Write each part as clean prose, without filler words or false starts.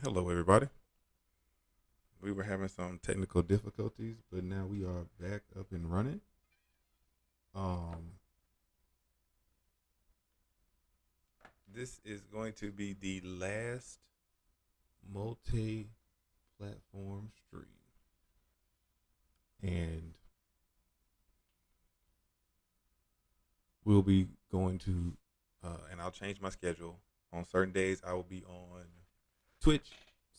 Hello, everybody. We were having some technical difficulties, but now we are back up and running. Um, this is going to be the last multi-platform stream, and we'll be going to, and I'll change my schedule. On certain days, I will be on Twitch.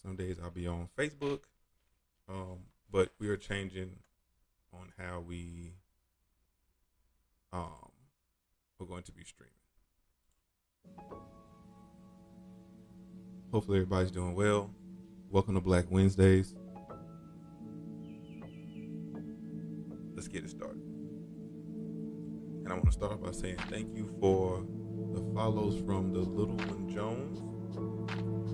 Some days I'll be on Facebook. But we are changing on how we're going to be streaming. Hopefully everybody's doing well. Welcome to Black Wednesdays. Let's get it started. And I want to start off by saying thank you for the follows from the Little One Jones.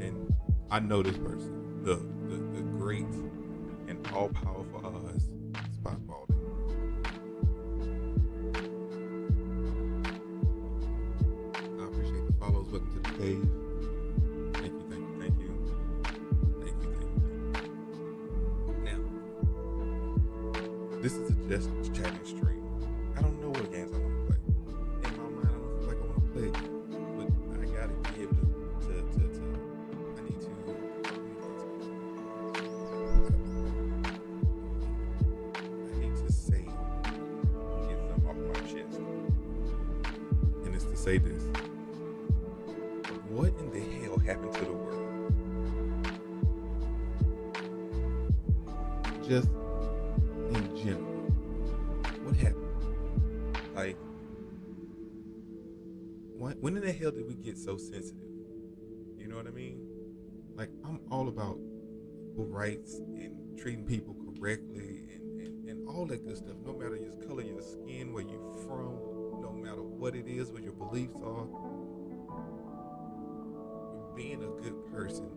And I know this person, the great and all-powerful Oz Spot Baldy. I appreciate the follows. Welcome to the cave. Thank you, thank you, thank you. Thank you, thank you, thank you. Now, this is a just chatting stream. I don't know what games I want to play. In my mind, I don't feel like I want to play it. But I gotta be able to I need to say, get something off my chest. And it's to say this. What in the hell happened to the world? Just in general. What happened? Like, when in the hell did we get so sensitive? You know what I mean? Like, I'm all about equal rights and treating people correctly and all that good stuff. No matter your color, your skin, where you're from, no matter what it is, what your beliefs are. Being a good person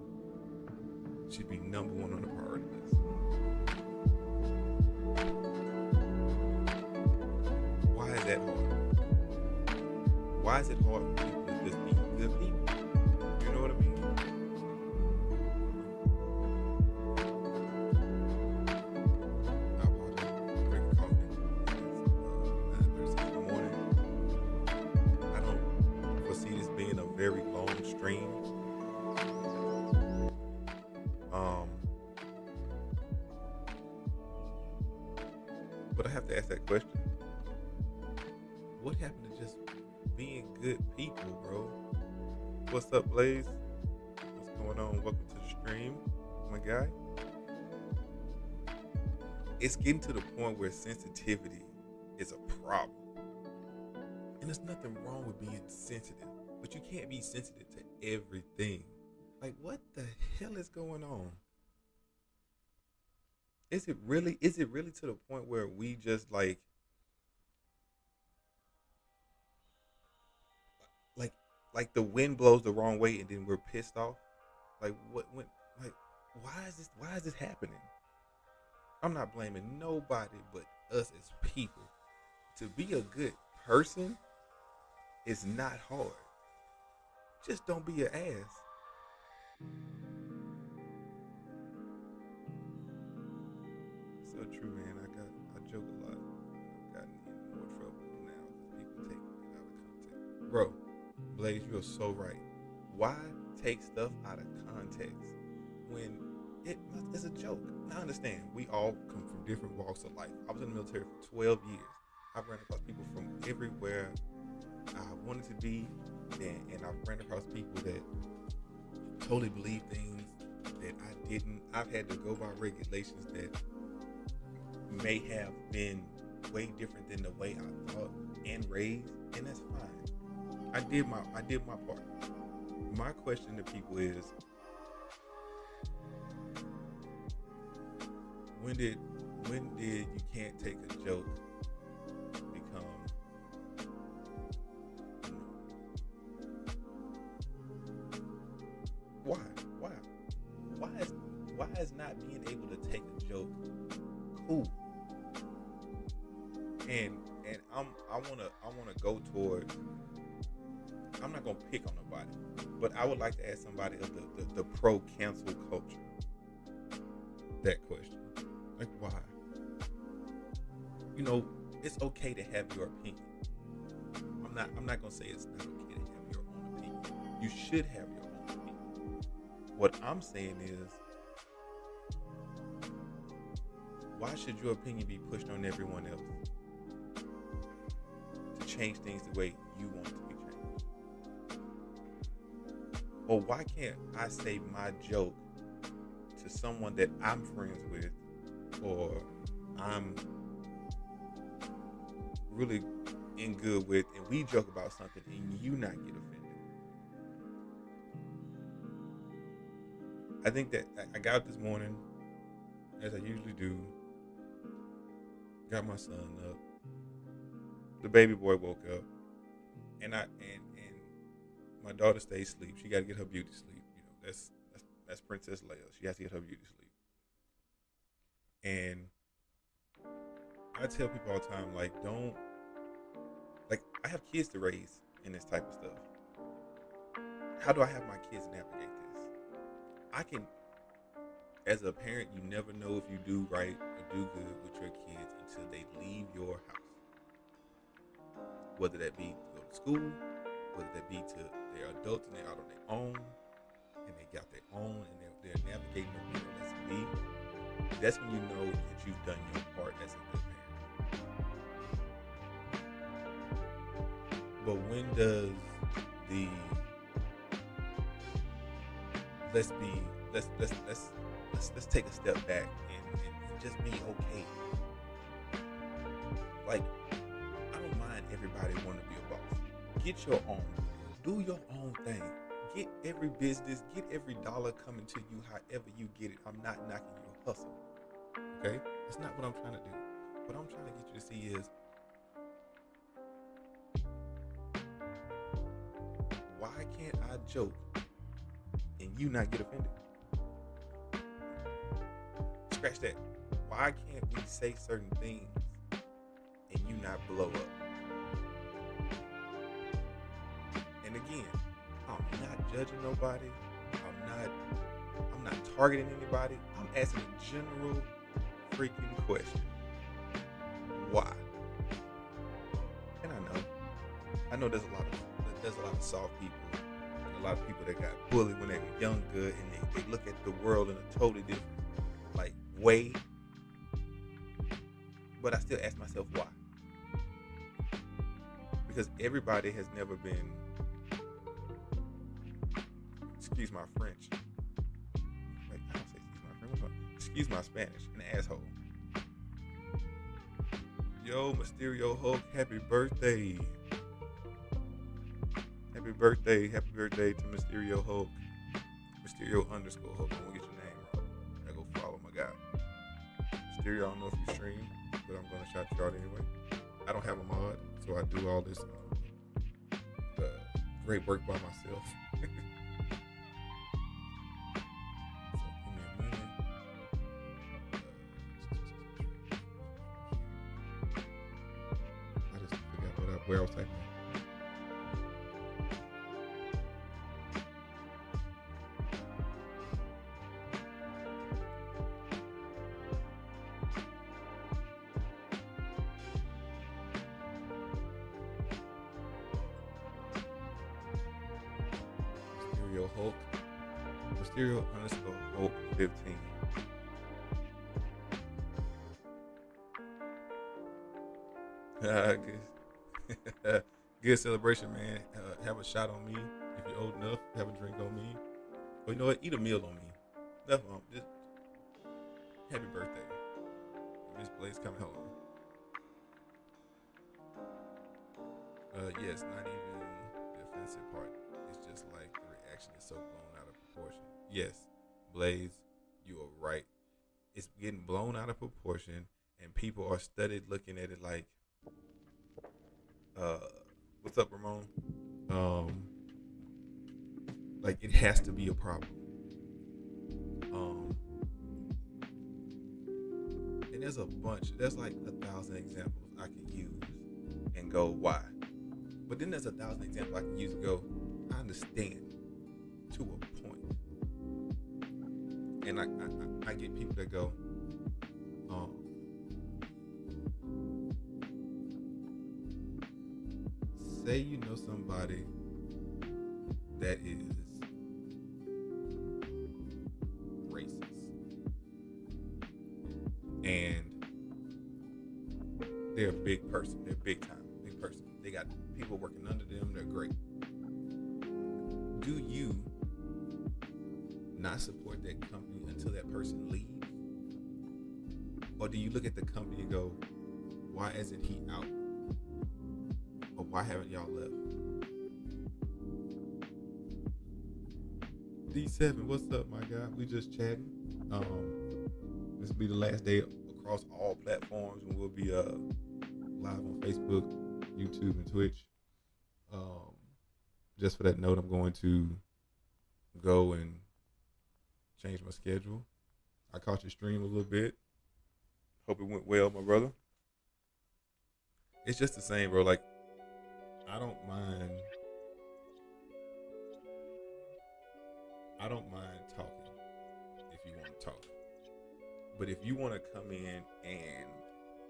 should be number one on the priority list. Why is that hard? Why is it hard for people to just be good people? You know what I mean? I apologize for drinking coffee. It's 9:36 in the morning. I don't foresee this being a very long stream. But I have to ask that question. What happened to just being good people, bro? What's up, Blaze? What's going on? Welcome to the stream, my guy. It's getting to the point where sensitivity is a problem. And there's nothing wrong with being sensitive, but you can't be sensitive to everything. Like, what the hell is going on? Is it really to the point where we just like the wind blows the wrong way and then we're pissed off? Like, why is this happening? I'm not blaming nobody but us as people. To be a good person is not hard. Just don't be an ass. So true, man. I joke a lot. I've gotten in more trouble now because people take it out of context. Bro, Blaze, you're so right. Why take stuff out of context when it's a joke? Now, I understand. We all come from different walks of life. I was in the military for 12 years. I've ran across people from everywhere I wanted to be, and I've ran across people that totally believe things that I didn't. I've had to go by regulations that may have been way different than the way I thought and raised, and that's fine. I did my part. My question to people is, when did you can't take a joke become why is not being able to take a joke cool? And I wanna go towards I'm not gonna pick on nobody, but I would like to ask somebody of the pro cancel culture that question. Like, why? It's okay to have your opinion. I'm not gonna say it's not okay to have your own opinion. You should have your own opinion. What I'm saying is, why should your opinion be pushed on everyone else to change things the way you want it to be changed? Or why can't I say my joke to someone that I'm friends with, or I'm really in good with, and we joke about something and you not get offended? I think that I got up this morning, as I usually do, got my son up. The baby boy woke up, and my daughter stays asleep. She got to get her beauty sleep. That's Princess Leia. She has to get her beauty sleep. And I tell people all the time, I have kids to raise in this type of stuff. How do I have my kids navigate this? I can, as a parent, you never know if you do right or do good with your kids until they leave your house. Whether that be to go to school, whether that be to they're adults and they're out on their own, and they got their own, and they're navigating the world as a be. That's when you know that you've done your part as a good parent. But when does the let's take a step back and just be okay? Like, I don't mind everybody wanting to be a boss. Get your own. Do your own thing. Get every business, get every dollar coming to you however you get it. I'm not knocking your hustle. Okay? That's not what I'm trying to do. What I'm trying to get you to see is, why can't I joke and you not get offended? Scratch that. Why can't we say certain things and you not blow up? And again, I'm not judging nobody. I'm not targeting anybody. I'm asking a general freaking question. Why? And I know there's a lot of soft people and a lot of people that got bullied when they were younger, and they look at the world in a totally different way. But I still ask myself why. Because everybody has never been, excuse my French. Wait, I don't say excuse my French. Excuse my Spanish. An asshole. Yo, Mysterio Hulk, happy birthday. Happy birthday to Mysterio Hulk. Mysterio _ Hulk. I'm gonna get your name wrong. I go follow my guy. Mysterio, I don't know if you stream, but I'm gonna shout you out anyway. I don't have a mod, so I do all this great work by myself. So give me a minute. I just forgot where I was typing. Hulk, Mysterio _ Hulk 15. Good celebration, man. Have a shot on me if you're old enough. Have a drink on me. Or you know what? Eat a meal on me. That's all. Just happy birthday. Miss Blaze coming home. Yes, not even the offensive part. It's just like the reaction is so blown out of proportion. Yes, Blaze, you are right. It's getting blown out of proportion, and people are studied looking at it like, what's up, Ramon? Like it has to be a problem. And there's like 1,000 examples I can use and go, why? But then there's 1,000 examples I can use to go, I understand to a point. And I get people that go, say you know somebody that is racist, and they're a big person, they're big time, big person. They got people working under them, they're great. Do you not support that company until that person leaves? Or do you look at the company and go, why isn't he out? Or why haven't y'all left? D7, what's up, my guy? We just chatting. This will be the last day across all platforms, and we'll be live on Facebook, YouTube, and Twitch. Just for that note, I'm going to go and change my schedule. I caught your stream a little bit. Hope it went well, my brother. It's just the same, bro. Like, I don't mind talking if you want to talk. But if you want to come in and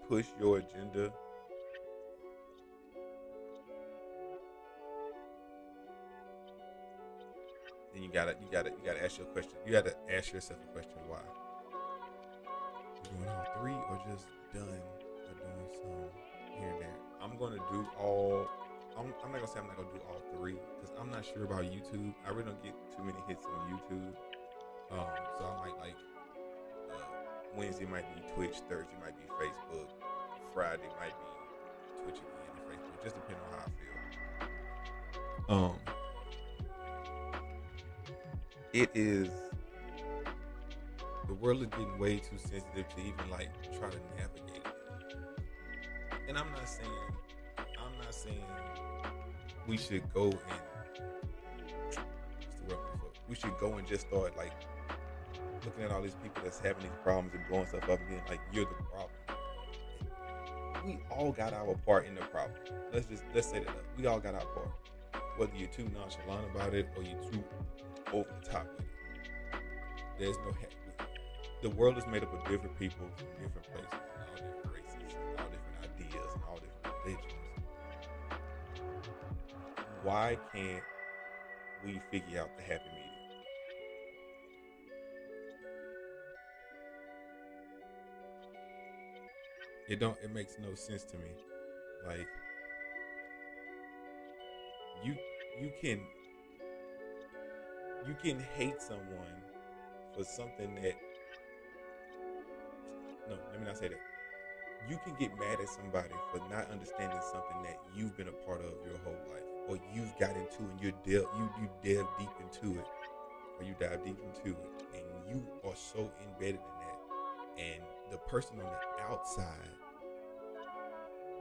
push your agenda, then you gotta ask your question. You gotta ask yourself a question: why? You doing all three, or just done, or doing some here and there? I'm gonna do all. I'm not gonna say I'm not gonna do all three because I'm not sure about YouTube. I really don't get too many hits on YouTube. So I might like Wednesday might be Twitch, Thursday might be Facebook, Friday might be Twitch again and Facebook. Just depending on how I feel. It is, the world is getting way too sensitive to even like try to navigate it. And I'm not saying we should go and we should go and just start like looking at all these people that's having these problems and blowing stuff up again like you're the problem. We all got our part in the problem. Let's say that we all got our part. Whether you're too nonchalant about it or you're too over the top with it. There's no happy. The world is made up of different people from different places, and all different races, and all different ideas, and all different religions. Why can't we figure out the happy medium? It makes no sense to me. Like you can hate someone for something that, no, let me not say that. You can get mad at somebody for not understanding something that you've been a part of your whole life, or you've got into and you delve deep into it, or you dive deep into it, and you are so embedded in that, and the person on the outside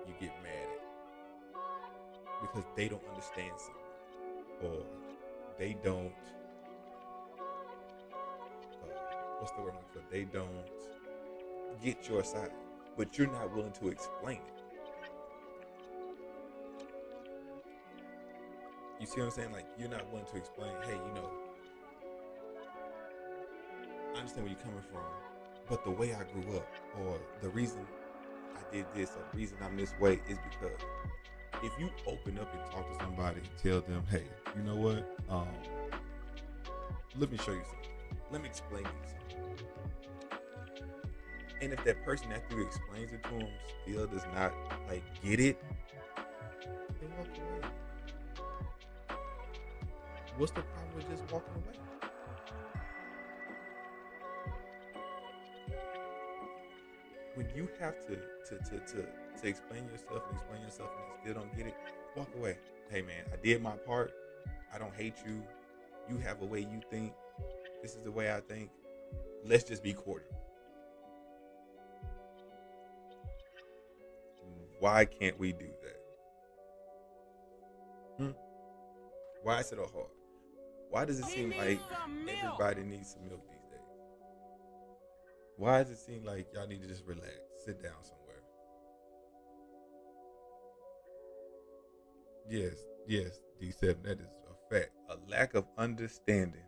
you get mad at because they don't understand something, or they don't what's the word I'm looking for? They don't get your side, but you're not willing to explain it. You see what I'm saying? Like, you're not willing to explain, hey, I understand where you're coming from, but the way I grew up, or the reason I did this, or the reason I'm this way is because if you open up and talk to somebody, tell them, hey, you know what? Let me show you something. Let me explain to you something. And if that person after you explains it to them still does not like get it, then walk away. What's the problem with just walking away? When you have to explain yourself and you still don't get it, walk away. Hey man, I did my part. I don't hate you. You have a way you think. This is the way I think. Let's just be cordial. Why can't we do that? Why is it so hard? Why does it seem like everybody needs some milk these days? Why does it seem like y'all need to just relax, sit down somewhere? Yes, D7. That is a fact. A lack of understanding.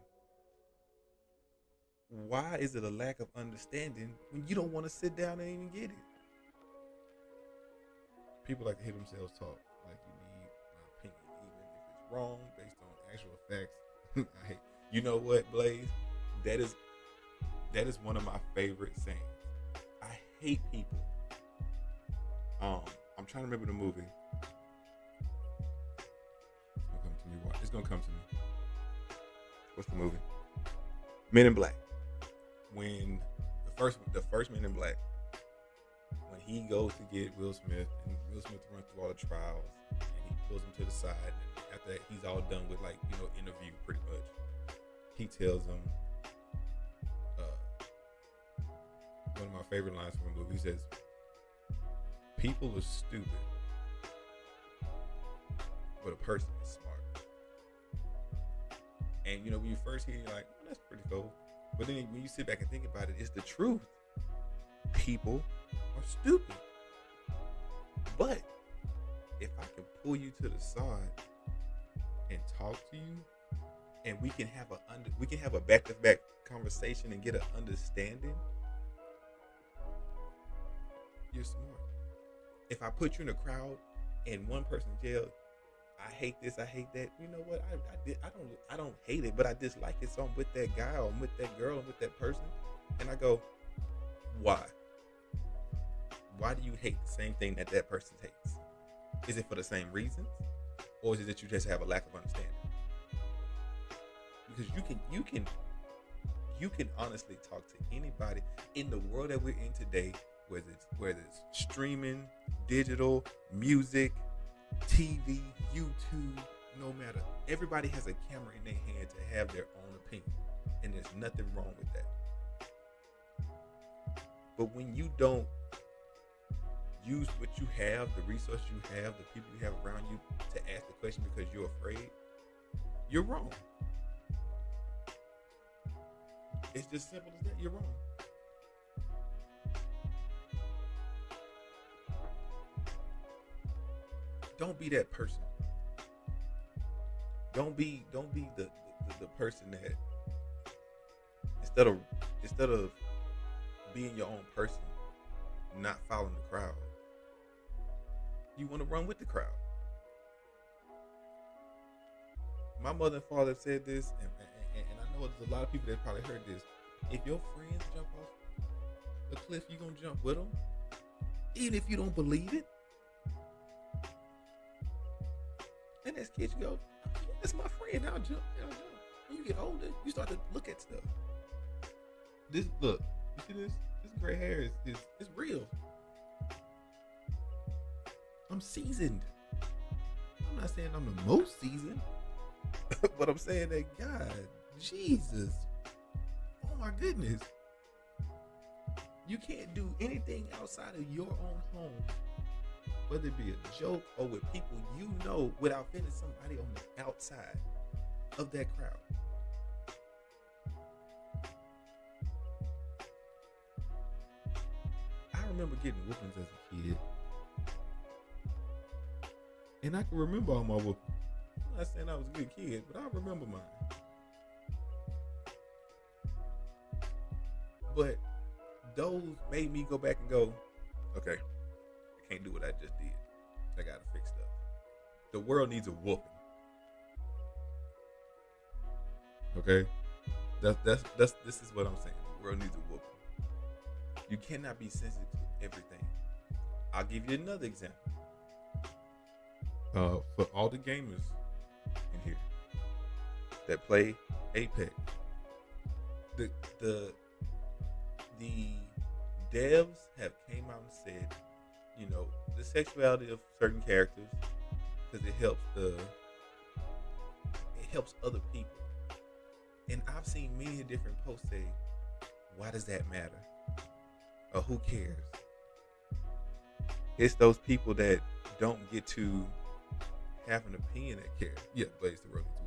Why is it a lack of understanding when you don't want to sit down and even get it? People like to hear themselves talk. Like you need my opinion, even if it's wrong, based on actual facts. I hate. You know what, Blaze? That is that is one of my favorite sayings. I hate people. Um, I'm trying to remember the movie. It's gonna come to me. It's gonna come to me. What's the movie? Men in Black. When the first Men in Black, when he goes to get Will Smith, and Will Smith runs through all the trials, and he pulls him to the side, and after that, he's all done with, like, interview pretty much. He tells him, one of my favorite lines from the movie. He says, "People are stupid, but a person is smart." And when you first hear it, you're like, that's pretty cool. But then when you sit back and think about it, it's the truth. People are stupid. But if I can pull you to the side and talk to you, and we can have a back-to-back conversation and get an understanding, you're smart. If I put you in a crowd and one person yells, "I hate this, I hate that," you know what? I don't hate it, but I dislike it. So I'm with that guy, or I'm with that girl, I'm with that person, and I go, why? Why do you hate the same thing that person hates? Is it for the same reasons, or is it that you just have a lack of understanding? Because you can honestly talk to anybody in the world that we're in today, whether it's streaming, digital, music, TV, YouTube, no matter. Everybody has a camera in their hand to have their own opinion, and there's nothing wrong with that. But when you don't use what you have, the resources you have, the people you have around you, to ask the question because you're afraid, you're wrong. It's just simple as that. You're wrong. Don't be that person. Don't be the person that instead of being your own person, not following the crowd, you want to run with the crowd. My mother and father said this, and I know there's a lot of people that probably heard this. If your friends jump off the cliff, you gonna jump with them, even if you don't believe it. And as kids, you go, "That's my friend. I'll jump. I'll jump." When you get older, you start to look at stuff. You see this? This gray hair is real. I'm seasoned. I'm not saying I'm the most seasoned, but I'm saying that God, Jesus, oh my goodness, you can't do anything outside of your own home, whether it be a joke or with people you know, without offending somebody on the outside of that crowd. I remember getting whoopings as a kid, and I can remember all my whoopings. I'm not saying I was a good kid, but I remember mine. But those made me go back and go, okay, I can't do what I just did. I gotta fix stuff. The world needs a whooping. Okay? This is what I'm saying. The world needs a whooping. You cannot be sensitive to everything. I'll give you another example. For all the gamers in here that play Apex, the devs have came out and said, the sexuality of certain characters, because it helps other people. And I've seen many different posts say, why does that matter? Or who cares? It's those people that don't get to have an opinion that care. Yeah, Blaze, the world needs a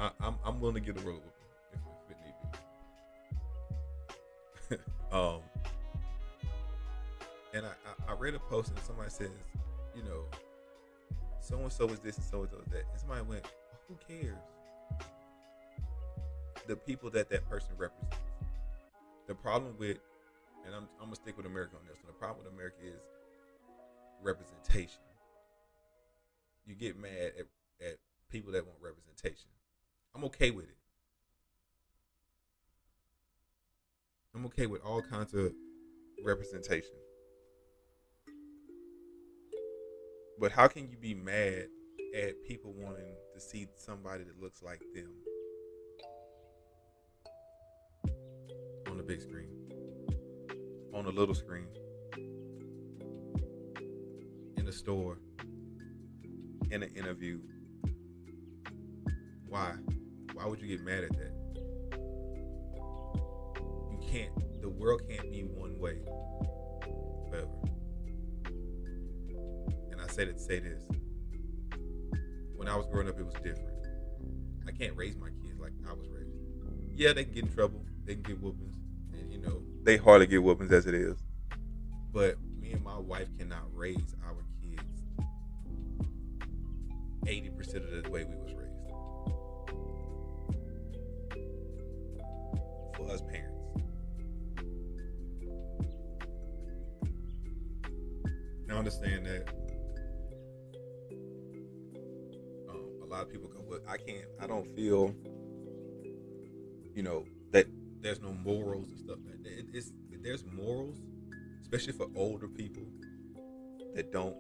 whooping. I'm willing to give the world a whooping if it need be. And I read a post and somebody says, so and so is this and so and so is that. And somebody went, well, who cares? The people that person represents. The problem with, and I'm gonna stick with America on this one. The problem with America is representation. You get mad at people that want representation. I'm okay with it. I'm okay with all kinds of representation. But how can you be mad at people wanting to see somebody that looks like them on the big screen, on the little screen, in the store, in an interview? Why? Why would you get mad at that? You can't. The world can't be one way forever. And I say that to say this. When I was growing up, it was different. I can't raise my kids like I was raised. Yeah, they can get in trouble. They can get whoopings. And, you know, they hardly get whoopings as it is. But me and my wife cannot raise our kids 80% of the way we was raised. For us parents. I understand that a lot of people go, well, I don't feel, that there's no morals and stuff like that. There's morals, especially for older people that don't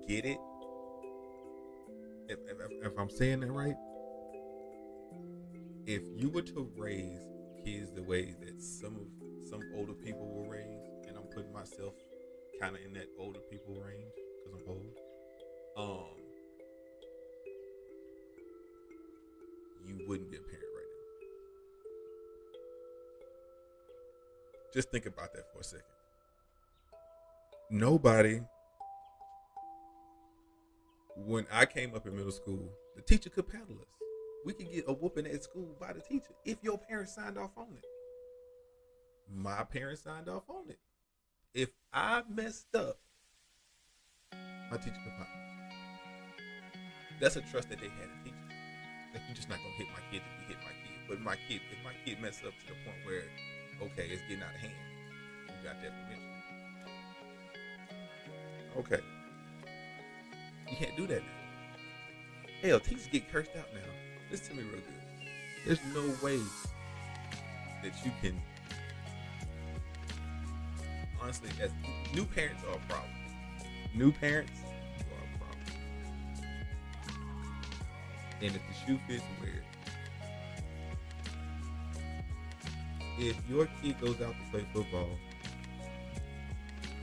get it. If I'm saying that right, if you were to raise kids the way that some older people were raised, and I'm putting myself kind of in that older people range because I'm old, you wouldn't be a parent right now. Just think about that for a second. Nobody, when I came up in middle school, the teacher could paddle us. We could get a whooping at school by the teacher if your parents signed off on it. My parents signed off on it. If I messed up, my teacher could pop me. That's a trust that they had in teachers. That you're just not gonna hit my kid if you hit my kid. But if my kid messes up to the point where, okay, it's getting out of hand, you got that permission. Okay. You can't do that now. Hell, teachers get cursed out now. Listen to me real good. There's no way that you can, honestly, as new parents are a problem. New parents are a problem. And if the shoe fits, wear it. If your kid goes out to play football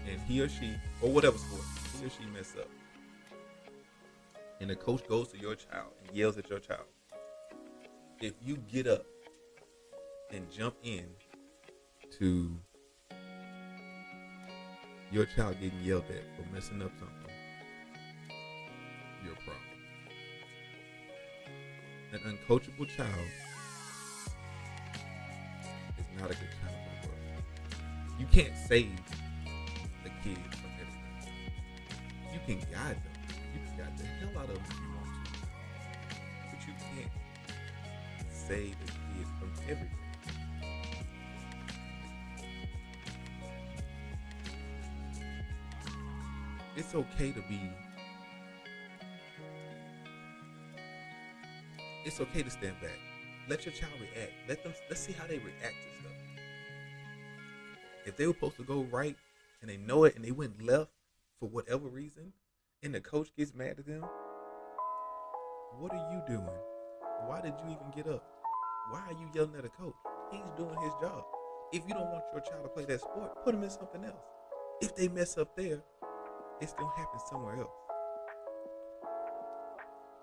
and he or she, or whatever sport, he or she mess up, and the coach goes to your child and yells at your child, if you get up and jump in to your child getting yelled at for messing up something, you're a problem. An uncoachable child is not a good child for the world. You can't save the kid from everything. You can guide them. You can guide the hell out of them if you want to. But you can't save the kid from everything. It's okay to be. It's okay to stand back. Let your child react. Let's see how they react to stuff. If they were supposed to go right and they know it and they went left for whatever reason, and the coach gets mad at them, what are you doing? Why did you even get up? Why are you yelling at a coach? He's doing his job. If you don't want your child to play that sport, put him in something else. If they mess up there, it's going to happen somewhere else.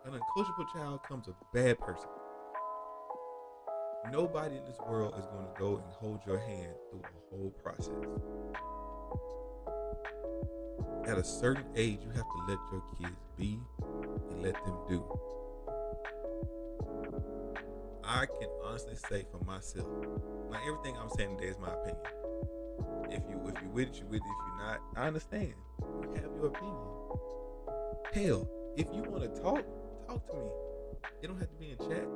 An uncoachable child becomes a bad person. Nobody in this world is going to go and hold your hand through a whole process. At a certain age, you have to let your kids be and let them do. I can honestly say for myself, like everything I'm saying today is my opinion. If you with it, you with it. If you're not, I understand. You have your opinion. Hell, If you want to talk, talk to me. It don't have to be in chat.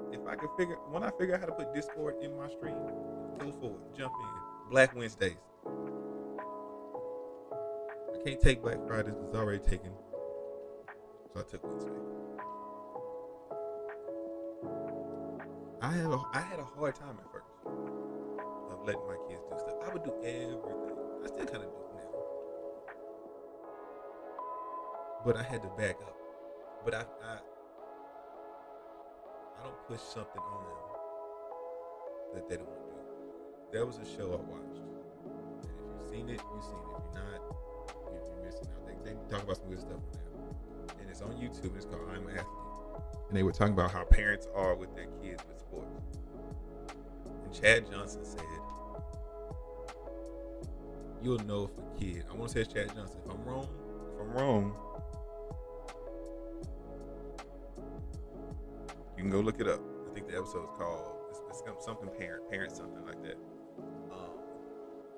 When I figure out how to put Discord in my stream, go for it. Jump in. Black Wednesdays. I can't take Black Fridays. It's already taken. So I took Wednesday. I had a hard time at first of letting my kids do stuff. I would do everything. I still kind of do it now. But I had to back up. But I don't push something on them that they don't want to do. There was a show I watched. And if you've seen it, you've seen it. If you're not, you're missing out. They talk about some good stuff on there. And it's on YouTube. It's called I'm an Athlete. And they were talking about how parents are with their kids with sports. And Chad Johnson said, you'll know if a kid, I want to say it's Chad Johnson. If I'm wrong, you can go look it up. I think the episode is called something parent something like that.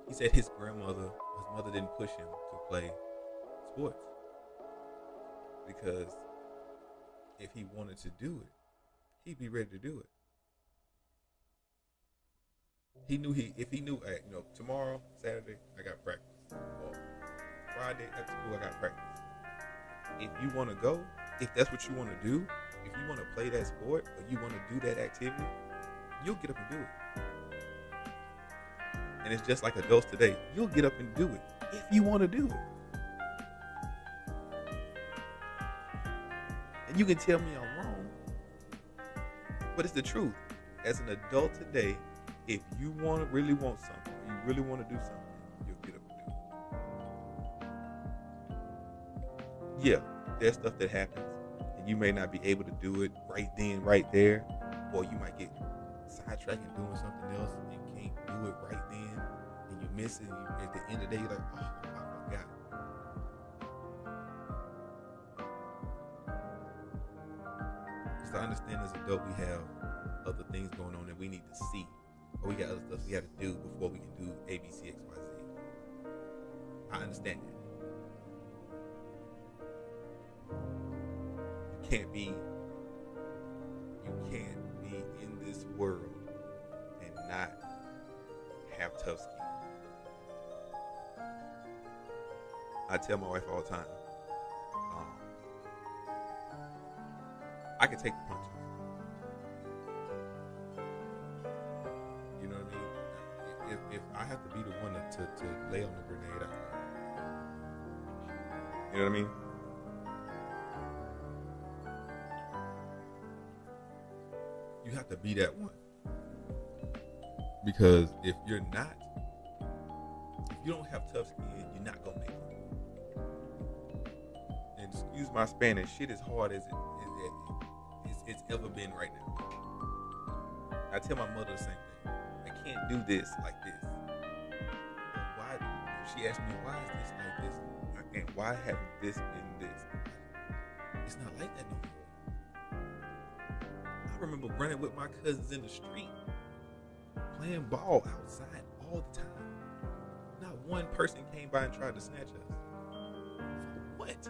He said his mother didn't push him to play sports because if he wanted to do it, he'd be ready to do it. He knew hey, tomorrow, Saturday, I got practice. Or Friday after school, I got practice. If you want to go, if that's what you want to do, if you want to play that sport or you want to do that activity, you'll get up and do it. And it's just like adults today. You'll get up and do it if you want to do it. And you can tell me I'm wrong, but it's the truth. As an adult today, if you really want something, you really want to do something, you'll get up and do it. Yeah, there's stuff that happens, and you may not be able to do it right then, right there, or you might get sidetracked and doing something else, and you can't do it right then, and you miss it. And at the end of the day, you're like, oh, I forgot. Because I understand as an adult, we have other things going on that we need to see. Or we got other stuff we got to do before we can do A, B, C, X, Y, Z. I understand that. You can't be in this world and not have tough skin. I tell my wife all the time, I can take the punches. You know what I mean? If I have to be the one to lay on the grenade, you know what I mean? You have to be that one. Because if you're not, if you don't have tough skin, you're not gonna make it. And excuse my Spanish, shit is hard as it's ever been right now. I tell my mother the same thing. I can't do this like this. Why? She asked me, why is this like this? And why haven't this been this? It's not like that no more. I remember running with my cousins in the street, playing ball outside all the time. Not one person came by and tried to snatch us. What?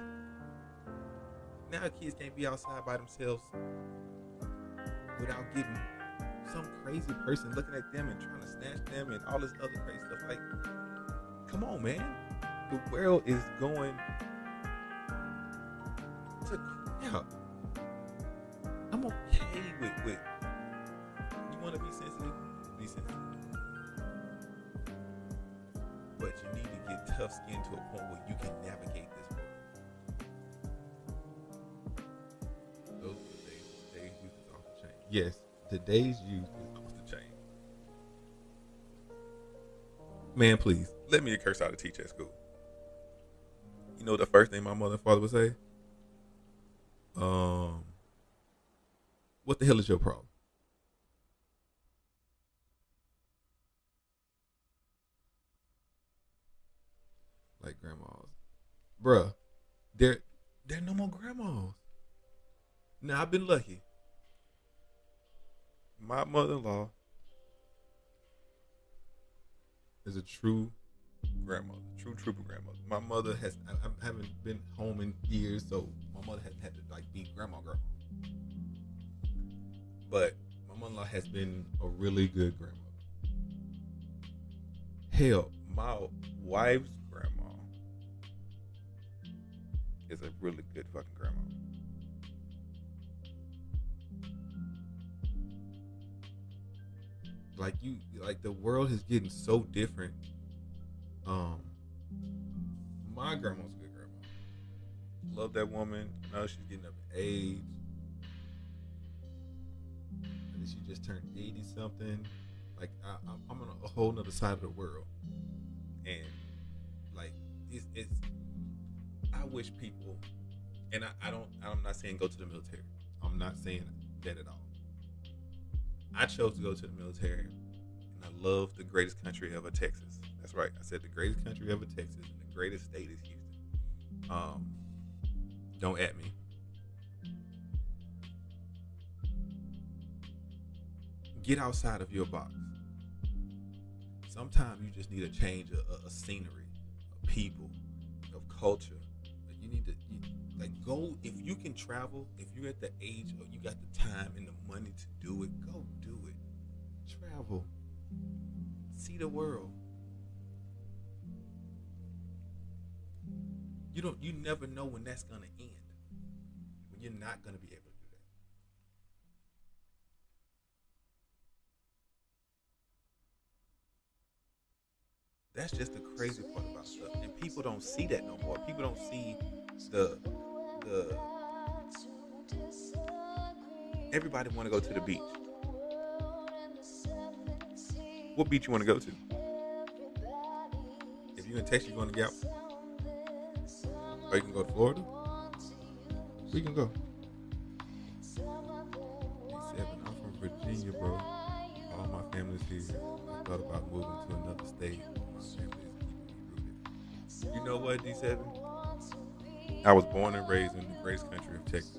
Now kids can't be outside by themselves without getting some crazy person looking at them and trying to snatch them and all this other crazy stuff. Like, come on, man. The world is going to crap. I'm okay with you want to be sensitive? Be sensitive. But you need to get tough skin to a point where you can navigate this world. Those are the days. Today's youth is off the chain. Yes, today's youth is off the chain. Man, please, let me curse how to teach at school. You know the first thing my mother and father would say? What the hell is your problem? Like grandmas. Bruh, there are no more grandmas. Now, I've been lucky. My mother-in-law is a true grandmother, true trooper grandmother. My mother I haven't been home in years, so my mother has had to like be grandma. But my mother-in-law has been a really good grandmother. Hell, my wife's grandma is a really good fucking grandma. Like the world is getting so different. Um, my grandma's a good grandma. Love that woman. I know she's getting up in age. And she just turned 80 something. Like I'm on a whole nother side of the world, and like it's I wish people, and I'm not saying go to the military. I'm not saying that at all. I chose to go to the military, and I love the greatest country ever, Texas. That's right. I said the greatest country ever, Texas, and the greatest state is Houston. Don't at me. Get outside of your box. Sometimes you just need a change of scenery, of people, of culture. Like you need to like go if you can travel. If you're at the age or you got the time and the money to do it, go do it. Travel, see the world. You never know when that's gonna end. When you're not gonna be able to do that. That's just the crazy part about stuff, and people don't see that no more. People don't see the the. Everybody want to go to the beach. What beach you want to go to? If you're in Texas, you going to Galveston, or you can go to Florida. We can go. D7, I'm from Virginia, bro. All my family's here. I thought about moving to another state. My family is keeping me rooted. You know what, D7? I was born and raised in the greatest country of Texas,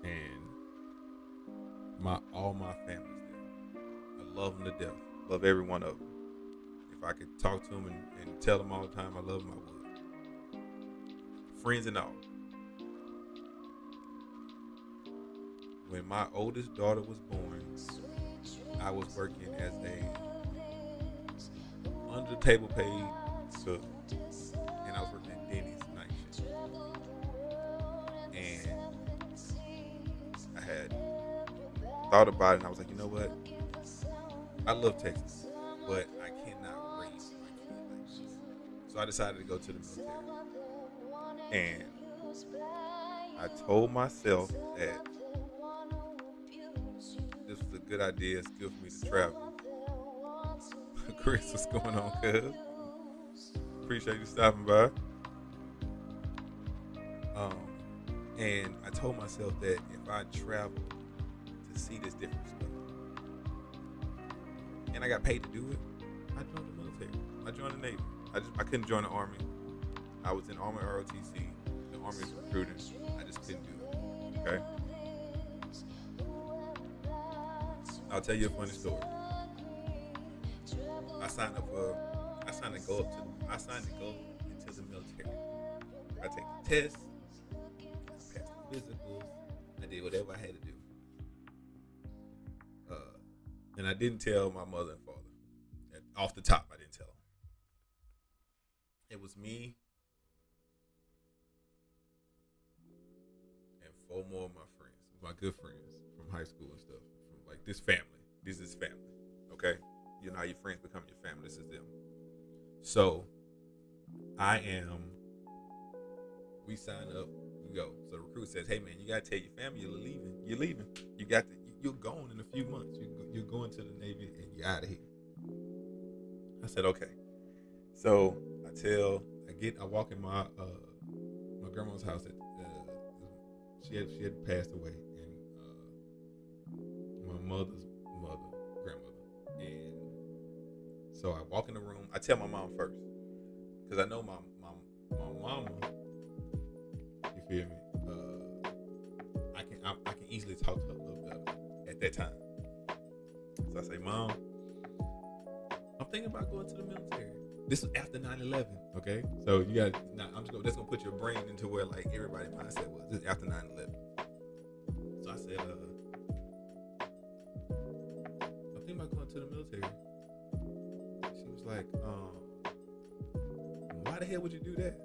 and all my family's there. I love them to death. Love every one of them. If I could talk to them and tell them all the time I love them, I would. Friends and all. When my oldest daughter was born, I was working as a under the table paid cook, and I was working at Denny's night shift. And I had thought about it, and I was like, you know what? I love Texas, but I cannot raise my kid like this. So I decided to go to the military. And I told myself that this was a good idea. It's good for me to travel. Chris, what's going on, cuz? Appreciate you stopping by. And I told myself that if I travel to see this different stuff, and I got paid to do it, I joined the military. I joined the Navy. I couldn't join the Army. I was in Army ROTC. The Army is recruiting. I just couldn't do it. Okay? I'll tell you a funny story. I signed to go into the military. I take the test, I passed the physicals, I did whatever I had to do. And I didn't tell my mother and father. Off the top, I didn't tell them. It was me and 4 more of my friends, my good friends from high school and stuff. From like this family. This is family. Okay? You know how your friends become your family. This is them. So we sign up, we go. So the recruit says, hey man, you gotta tell your family you're leaving. You're leaving. You're going in a few months. You're going to the Navy and you're out of here. I said, okay. So I walk in my grandma's house. She had passed away, and my mother's grandmother. And so I walk in the room. I tell my mom first, because I know my mama. You feel me? I can easily talk to her a little better at that time. So I say, Mom, I'm thinking about going to the military. This was after 9/11. Okay, so you got. Now I'm just gonna that's gonna put your brain into where like everybody's mindset was. This is after 9/11. So I said, I think about going to the military. She was like, why the hell would you do that?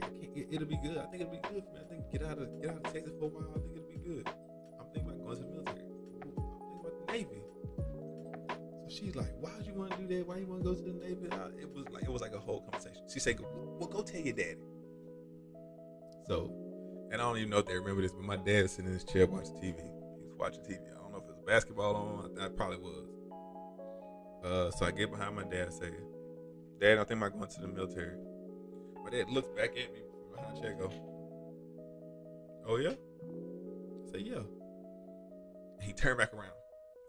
I can't, it'll be good. I think it'll be good for me. I think get out of Texas for a while. I think it'll be good. I'm thinking about going to the military. I'm thinking about the Navy. So she's like, why would you want to do that? Why you want to go to the Navy? It was like a whole conversation. She said, well, go tell your daddy. So, and I don't even know if they remember this, but my dad is sitting in his chair watching TV. He was watching TV. I don't know if it was basketball on. I probably was. So I get behind my dad and say, Dad, I think I'm going to the military. My dad looks back at me from behind the chair and go, oh yeah? I say, yeah. And he turned back around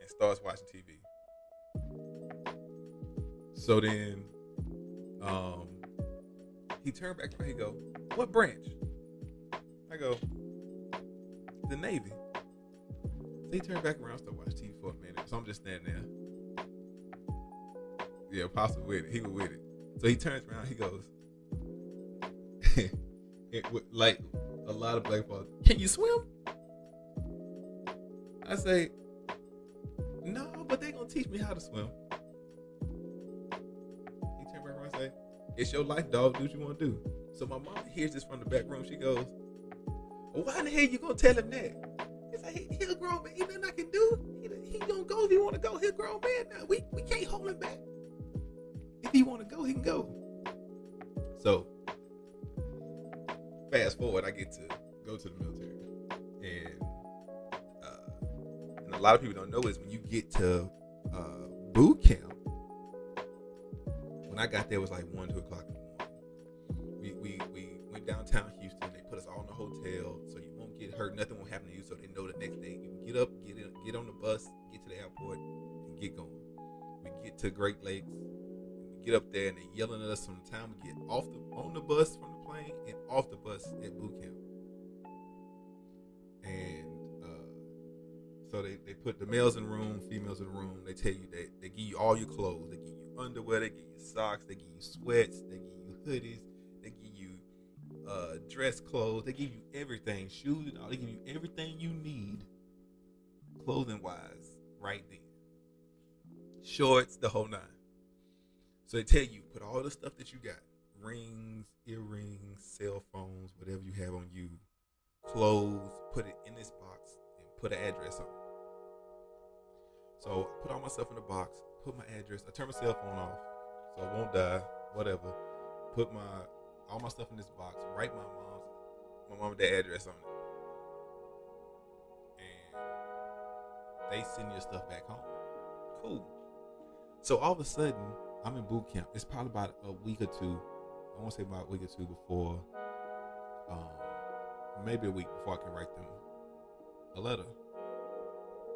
and starts watching TV. So then he turned back around. He go, what branch? I go, the Navy. So he turned back around and started watching TV for a minute. So I'm just standing there. Yeah, Apostle with it. He was with it. So he turns around. He goes, like a lot of black folks, can you swim? I say, no, but they gonna teach me how to swim. He turned back around and say, it's your life, dog. Do what you want to do. So my mom hears this from the back room. She goes, well, why in the hell you gonna tell him that? He's like, he's a grown man. Ain't nothing I can do. He gonna go if he want to go. He's a grown man now. We can't hold him back. If he want to go, he can go. So, fast forward, I get to go to the military, and a lot of people don't know is when you get to boot camp. When I got there, it was like 1, 2 o'clock in the morning. We went downtown Houston. They put us all in a hotel, so you won't get hurt. Nothing will happen to you. So they know the next day you can get up, get on the bus, get to the airport, and get going. We get to Great Lakes. Get up there and they're yelling at us from the time we get on the bus from the plane and off the bus at boot camp. And so they put the males in the room, females in the room. They tell you that they give you all your clothes. They give you underwear. They give you socks. They give you sweats. They give you hoodies. They give you dress clothes. They give you everything, shoes and all. They give you everything you need, clothing wise, right then. Shorts, the whole 9. So they tell you, put all the stuff that you got, rings, earrings, cell phones, whatever you have on you, clothes, put it in this box and put an address on it. So I put all my stuff in the box, put my address, I turn my cell phone off so I won't die, whatever. Put all my stuff in this box, write my mom and dad address on it. And they send your stuff back home. Cool. So all of a sudden, I'm in boot camp. It's probably about a week or two. I want to say about a week or two before, maybe a week before I can write them a letter.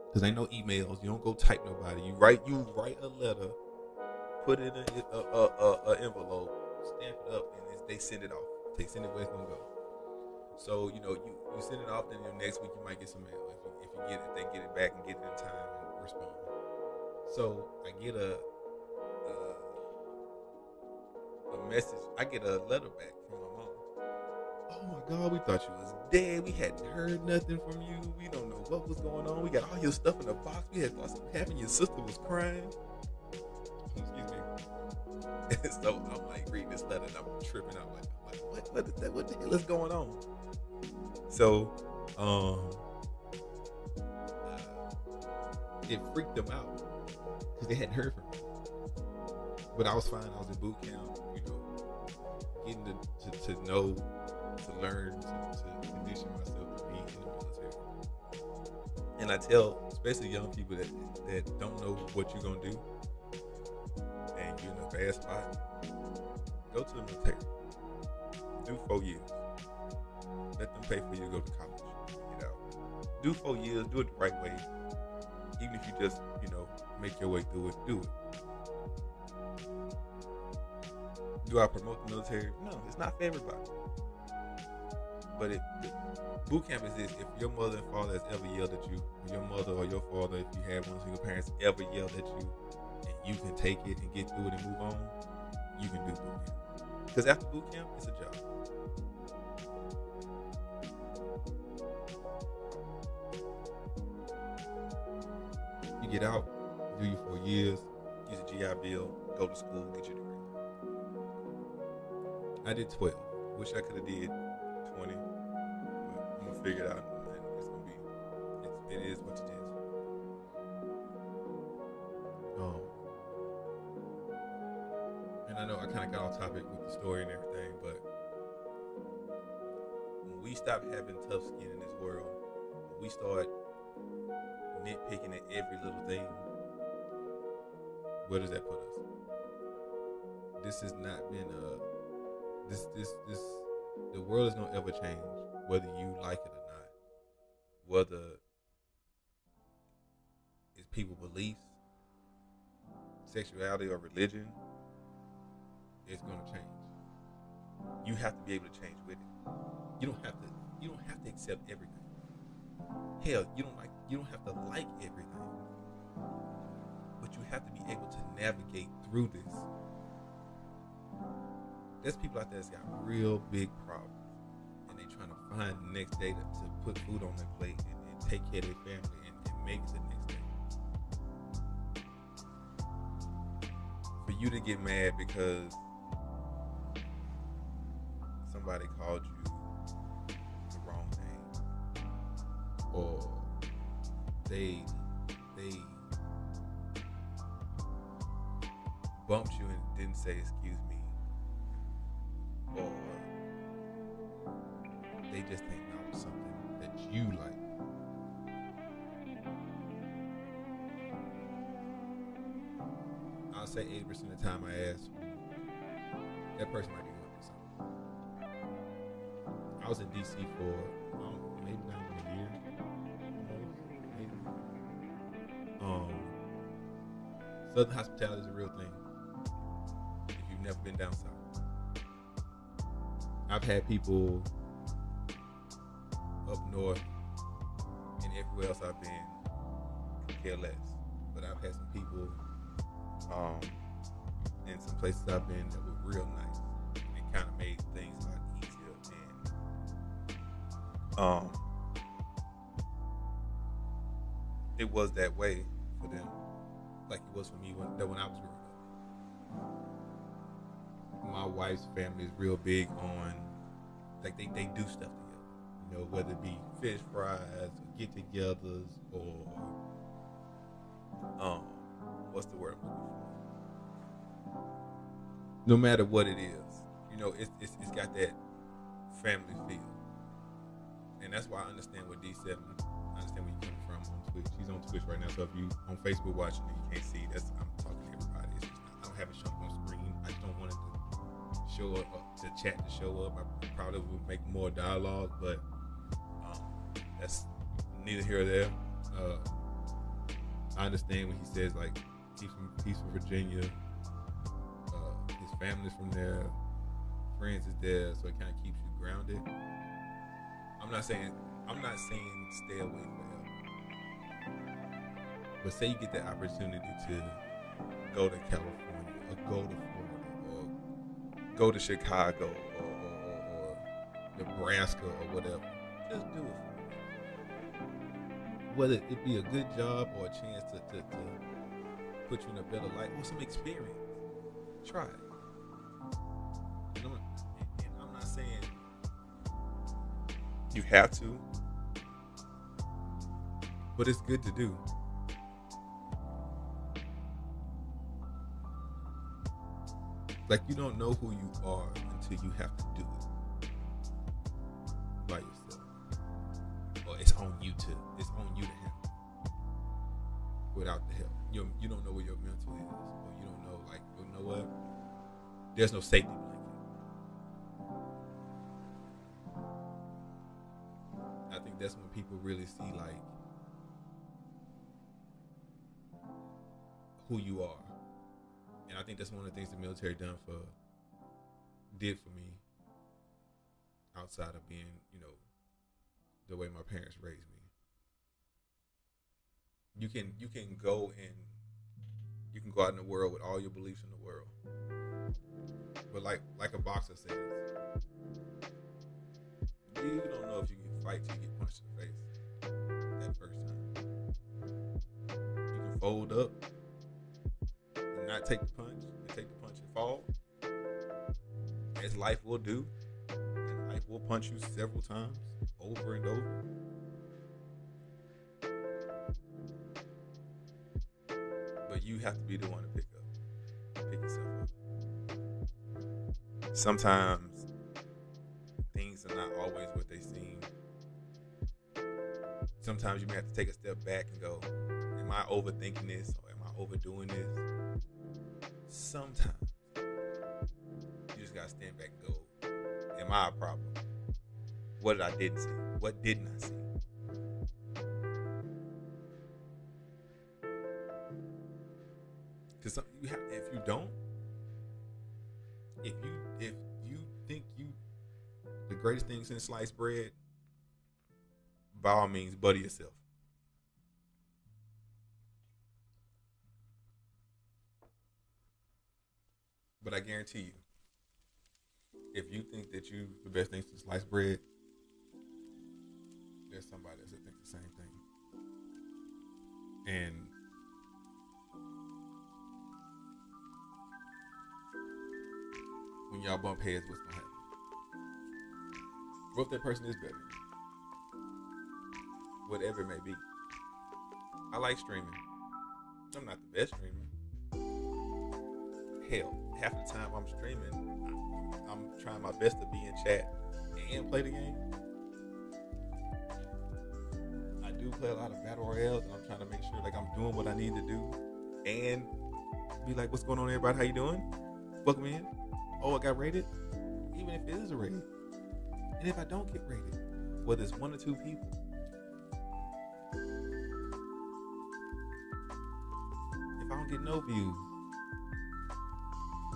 Because ain't no emails. You don't go type nobody. You write a letter, put it in an envelope, stamp it up, and they send it off. They send it where it's gonna go. So you send it off. Then next week you might get some mail if they get it back and get it in time and respond. So I get a message. I get a letter back from my mom. Oh my God, we thought you was dead. We hadn't heard nothing from you. We don't know what was going on. We got all your stuff in a box. We had thought something happened. Your sister was crying. Excuse me. And so I'm like reading this letter and I'm tripping out like what is that? What the hell is going on? So it freaked them out because they hadn't heard from me. But I was fine. I was in boot camp, getting to know, to learn, to condition myself to be in the military. And I tell, especially young people that don't know what you're going to do, and you're in a bad spot, go to the military. Do 4 years. Let them pay for you to go to college. Get out. Do 4 years. Do it the right way. Even if you just, make your way through it, do it. Do I promote the military? No, it's not for everybody. But boot camp is this: if your mother and father has ever yelled at you, or your mother or your father, if you have one of your parents, ever yelled at you, and you can take it and get through it and move on, you can do boot camp. Because after boot camp, it's a job. You get out, do your 4 years, use a GI Bill, go to school, get your degree. I did 12. Wish I could have did 20, but I'm gonna figure it out. It's gonna be, it is what it is. And I know I kind of got off topic with the story and everything, but when we stop having tough skin in this world, when we start nitpicking at every little thing, where does that put us? This has not been the world is gonna ever change, whether you like it or not. Whether it's people's beliefs, sexuality, or religion, it's gonna change. You have to be able to change with it. You don't have to accept everything. Hell, you don't have to like everything. But you have to be able to navigate through this. There's people out there that's got real big problems, and they trying to find the next day to put food on their plate and take care of their family and make it the next day. For you to get mad because somebody called you the wrong name, or they bumped you and didn't say excuse me, or they just acknowledge something that you like. I'll say 80% of the time I ask, that person might be going through something. I was in DC for maybe not even a year. Maybe. Southern hospitality is a real thing. If you've never been down south, I've had people up north and everywhere else I've been could care less. But I've had some people in some places I've been that were real nice. And it kind of made things a lot easier. And it was that way for them, like it was for me when I was growing up. My wife's family is real big on, like they do stuff together, you know, whether it be fish fries or get-togethers or what's the word I'm looking for? No matter what it is, you know, it's got that family feel, and that's why I understand what D7. I understand where you're coming from on Twitch. He's on Twitch right now, so if you on Facebook watching and you can't see, I'm talking to everybody. It's just I don't have it shown up on screen. I just don't want it to show up to chat to show up. I probably would make more dialogue, but that's neither here or there. I understand when he says like he's from Virginia. His family's from there. Friends is there, so it kind of keeps you grounded. I'm not saying stay away forever. But say you get the opportunity to go to California or go to Florida or go to Chicago or Nebraska or whatever, just do it for me. Whether it be a good job or a chance to put you in a better life or some experience, try it. And I'm not saying you have to, but it's good to do. Like, you don't know who you are until you have to do it by yourself. Or it's on you to handle without the help. You don't know where your mental is, or you don't know, like, you know what? There's no safety blanket. I think that's when people really see, like, who you are. And I think that's one of the things the military did for me, outside of being, you know, the way my parents raised me. You can go and You can go out in the world with all your beliefs in the world, but like a boxer says, you don't know if you can fight till you get punched in the face that first time. You can fold up and not take the punch, and take the punch and fall, as life will do, and life will punch you several times, over and over. But you have to be the one to pick yourself up. Sometimes things are not always what they seem. Sometimes you may have to take a step back and go, am I overthinking this, or am I overdoing this? Sometimes you just gotta stand back and go, am I a problem? What didn't see? What didn't I see? Because if you don't, if you think you the greatest thing since sliced bread, by all means, butter yourself. But I guarantee you, if you think that you the best thing since sliced bread, there's somebody else that thinks the same thing. And when y'all bump heads, what's gonna happen? What if that person is better? Whatever it may be. I like streaming. I'm not the best streamer. Hell, half the time I'm streaming, I'm trying my best to be in chat and play the game. I do play a lot of battle royales, and I'm trying to make sure like I'm doing what I need to do, and be like, "What's going on, everybody? How you doing? Welcome in. Oh, I got rated." Even if it is a raid, and if I don't get rated, whether it's 1 or 2 people, if I don't get no views,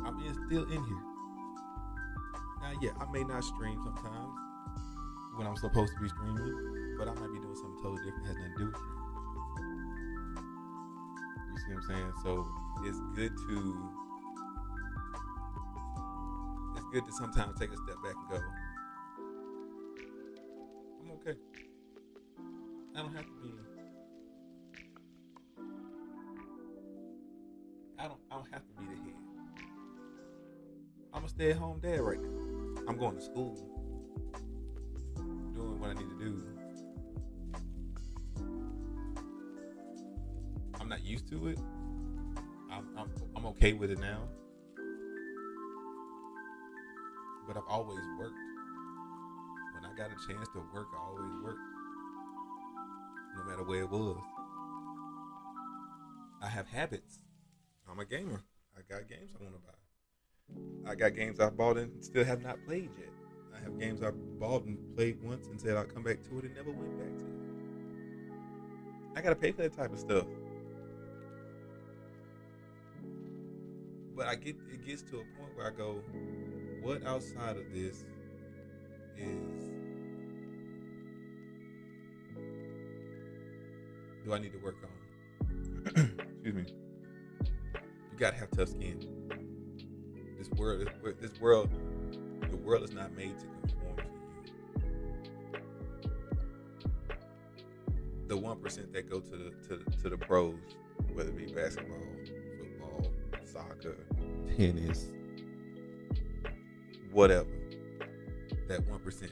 I'm still in here. Now, yeah, I may not stream sometimes when I'm supposed to be streaming, but I might be doing something totally different that has nothing to do with streaming. You see what I'm saying? So it's good to sometimes take a step back and go, I'm okay. I don't have to be. I don't have to be the head. I'm a stay-at-home dad right now. I'm going to school, doing what I need to do. I'm not used to it. I'm okay with it now. But I've always worked. When I got a chance to work, I always worked. No matter where it was. I have habits. I'm a gamer. I got games I want to buy. I got games I bought and still have not played yet. I have games I bought and played once and said I'll come back to it and never went back to it. I gotta pay for that type of stuff. But it gets to a point where I go, what outside of this do I need to work on? Excuse me. You gotta have tough skin. The world is not made to conform to you. The 1% that go to the pros, whether it be basketball, football, soccer, tennis, whatever. That 1%.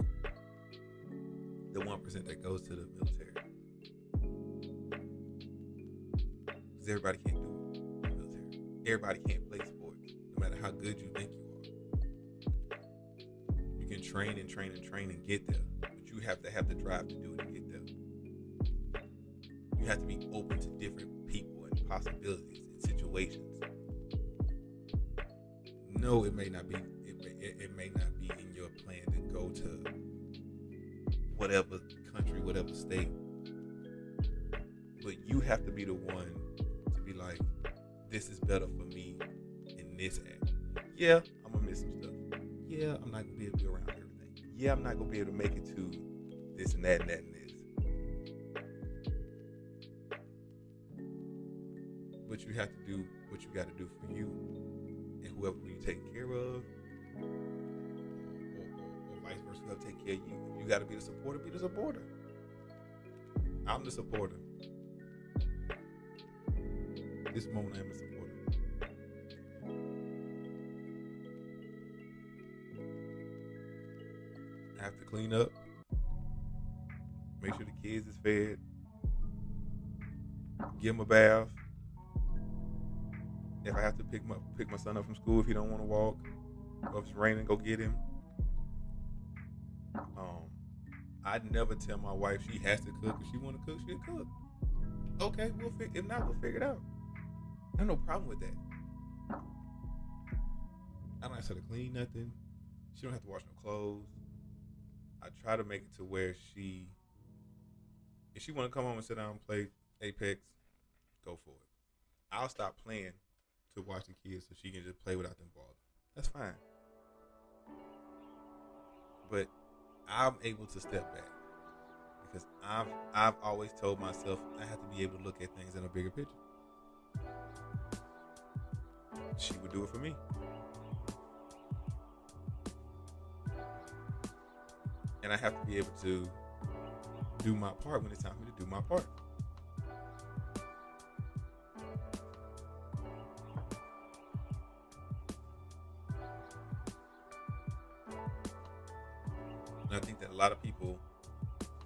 The 1% that goes to the military. Because everybody can't do it in the military. Everybody can't play sports, no matter how good you think you are. You can train and train and train and get there, but you have to have the drive to do it and get there. You have to be open to different people and possibilities and situations. No, it may not be. It may not be in your plan to go to whatever country, whatever state. But you have to be the one to be like, this is better for me in this act. Yeah, I'm gonna miss some stuff. Yeah, I'm not gonna be able to be around everything. Yeah, I'm not gonna be able to make it to this and that and that and this. but you have to do what you got to do for you and whoever you take care of, or vice versa, whoever take care of you. If you got to be the supporter, be the supporter. I'm the supporter. This moment, I am the supporter. I have to clean up, make sure the kids is fed, give them a bath. If I have to pick my son up from school if he don't want to walk, or if it's raining, go get him. I'd never tell my wife she has to cook. If she want to cook, she'll cook. Okay, if not, we'll figure it out. I have no problem with that. I don't have to clean nothing. She don't have to wash no clothes. I try to make it to where if she want to come home and sit down and play Apex, go for it. I'll stop playing to watch the kids so she can just play without them bothering. That's fine. But I'm able to step back because I've always told myself I have to be able to look at things in a bigger picture. She would do it for me. And I have to be able to do my part when it's time for me to do my part. And I think that a lot of people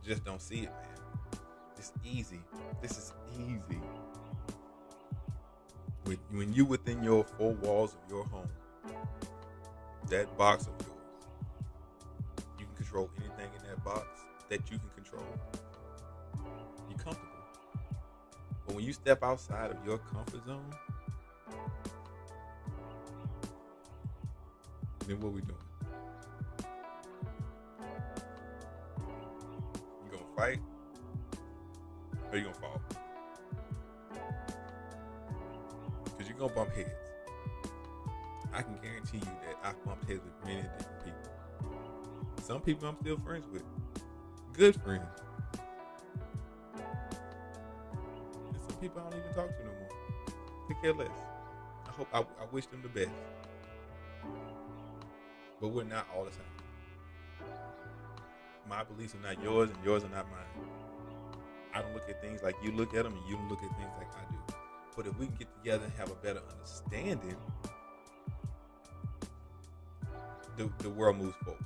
just don't see it, man. It's easy. This is easy. When you within your four walls of your home, that box of yours, you can control anything in that box that you can control. You're comfortable. But when you step outside of your comfort zone, then what we doing? You gonna fight? Or you gonna fall? Because you're gonna bump heads. I can guarantee you that I've bumped heads with many different people. Some people I'm still friends with. Good friends. And some people I don't even talk to no more. Could care less. I wish them the best. But we're not all the same. My beliefs are not yours and yours are not mine. I don't look at things like you look at them and you don't look at things like I do. But if we can get together and have a better understanding, the world moves forward.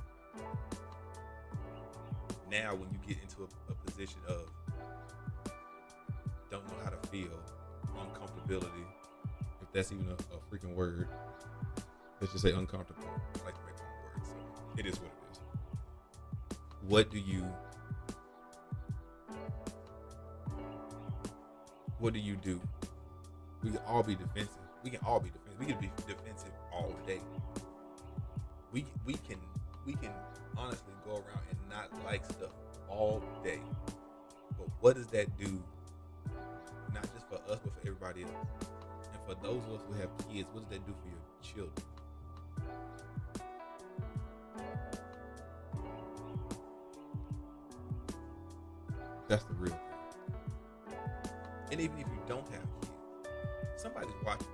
Now when you get into a position of don't know how to feel, uncomfortability, if that's even a freaking word, let's just say uncomfortable. I like to make one word, so it is what it is. What do you do? We can all be defensive. We can be defensive all day. We can honestly go around and not like stuff all day. But what does that do? Not just for us, but for everybody else. And for those of us who have kids, what does that do for your children? That's the real thing. And even if you don't have kids, somebody's watching you.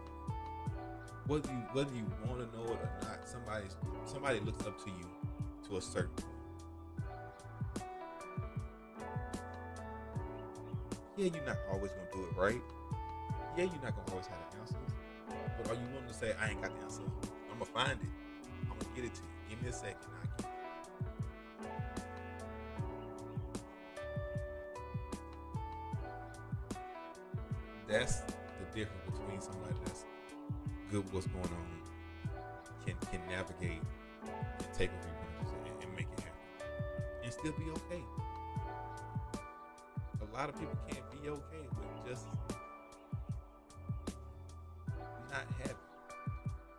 Whether you want to know it or not, somebody looks up to you to a certain point. Yeah, you're not always gonna do it right. Yeah, you're not gonna always have the answers. But are you willing to say, I ain't got the answer? I'm gonna find it. I'm gonna get it to you. Give me a second. I get it. That's the difference between somebody that's good with what's going on, can navigate and take a few punches and make it happen and still be okay. A lot of people can't be okay with just not having,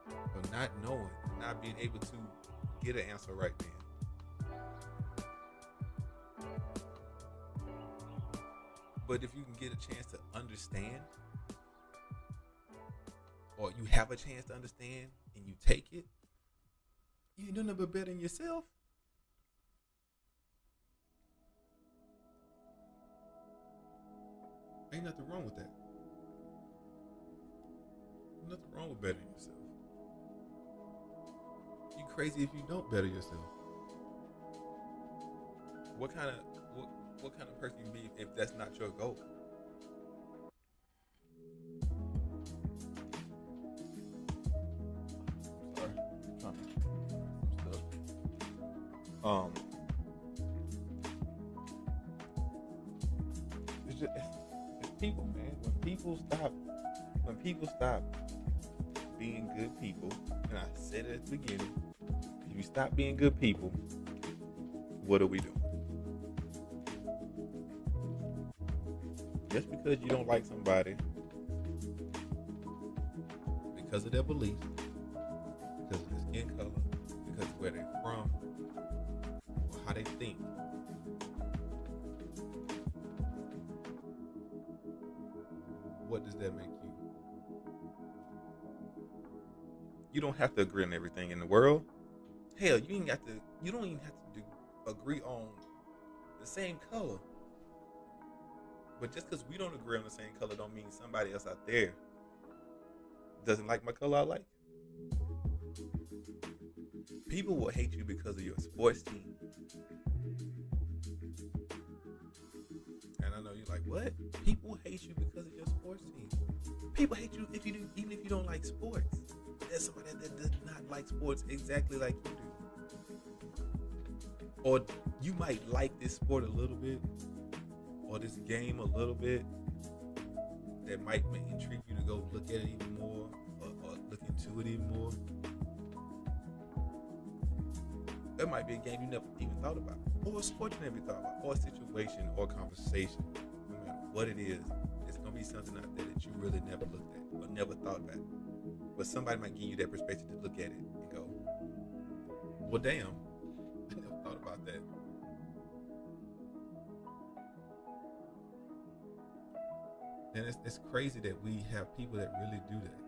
or not knowing, not being able to get an answer right then. But if you can get a chance to understand, or you have a chance to understand and you take it, you ain't doing nothing but bettering yourself. Ain't nothing wrong with that. nothing wrong with bettering yourself. You crazy if you don't better yourself. What kind of person you be if that's not your goal? Sorry, I'm trying to some stuff. It's people, man. When people stop being good people, and I said it at the beginning, if you stop being good people, what are we doing? Just because you don't like somebody because of their beliefs, because of their skin color, because of where they're from, or how they think, what does that make you? You don't have to agree on everything in the world. Hell, you don't even have to agree on the same color. But just because we don't agree on the same color don't mean somebody else out there doesn't like my color I like. People will hate you because of your sports team. And I know you're like, what? People hate you because of your sports team. People hate you even if you don't like sports. There's somebody that does not like sports exactly like you do. Or you might like this sport a little bit, or this game a little bit, that might intrigue you to go look at it even more, or look into it even more. There might be a game you never even thought about, or a sport you never thought about, or a situation or a conversation. No matter what it is, it's going to be something out there that you really never looked at or never thought about. But somebody might give you that perspective to look at it and go, well, damn, I never thought about that. And it's crazy that we have people that really do that.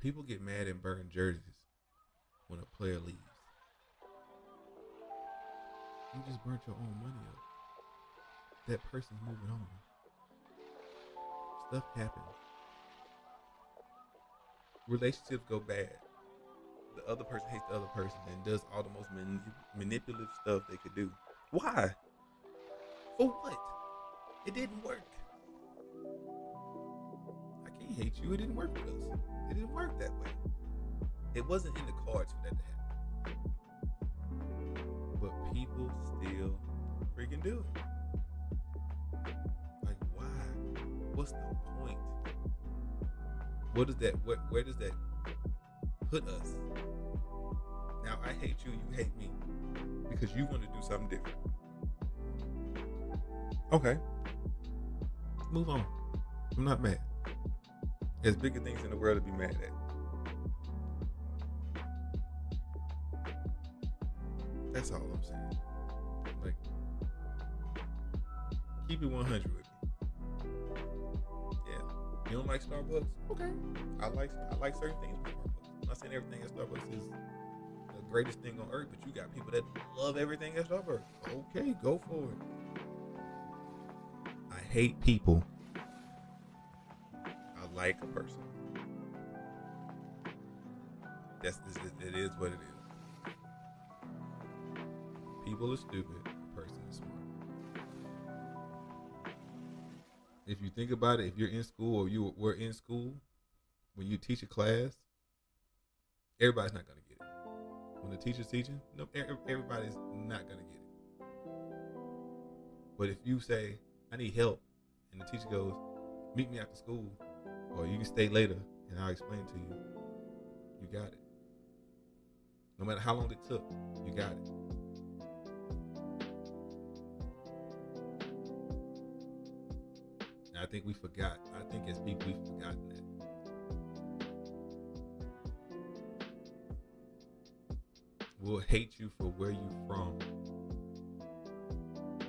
People get mad and burn jerseys when a player leaves. You just burnt your own money up. That person's moving on. Stuff happens. Relationships go bad. The other person hates the other person and does all the most manipulative stuff they could do. Why? For what? It didn't work. I can't hate you. It didn't work with us. It didn't work that way. It wasn't in the cards for that to happen. But people still freaking do it. Like, why? What's the point? What is that? Where does that put us? Now I hate you. You hate me because you want to do something different. Okay. Move on. I'm not mad. There's bigger things in the world to be mad at. That's all I'm saying. Like, keep it 100 with me. Yeah. You don't like Starbucks? Okay. I like certain things with Starbucks. I'm not saying everything at Starbucks is the greatest thing on earth, but you got people that love everything at Starbucks. Okay, go for it. I hate people. I like a person. It is what it is. People are stupid. A person is smart. If you think about it, if you're in school or you were in school, when you teach a class, everybody's not going to get it. When the teacher's teaching, no, everybody's not going to get it. But if you say, I need help, and the teacher goes, meet me after school, or you can stay later and I'll explain to you, you got it. No matter how long it took, you got it. And I think we forgot. I think as people, we've forgotten that. We'll hate you for where you're from,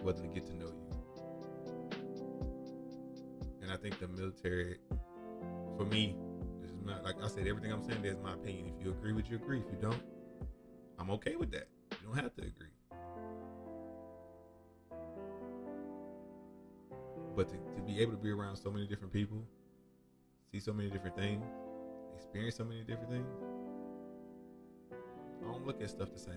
rather than get to know you. And I think the military, for me, this is not, like I said, everything I'm saying there is my opinion. If you agree with you, agree. If you don't, I'm okay with that. You don't have to agree. But to be able to be around so many different people, see so many different things, experience so many different things, I don't look at stuff the same.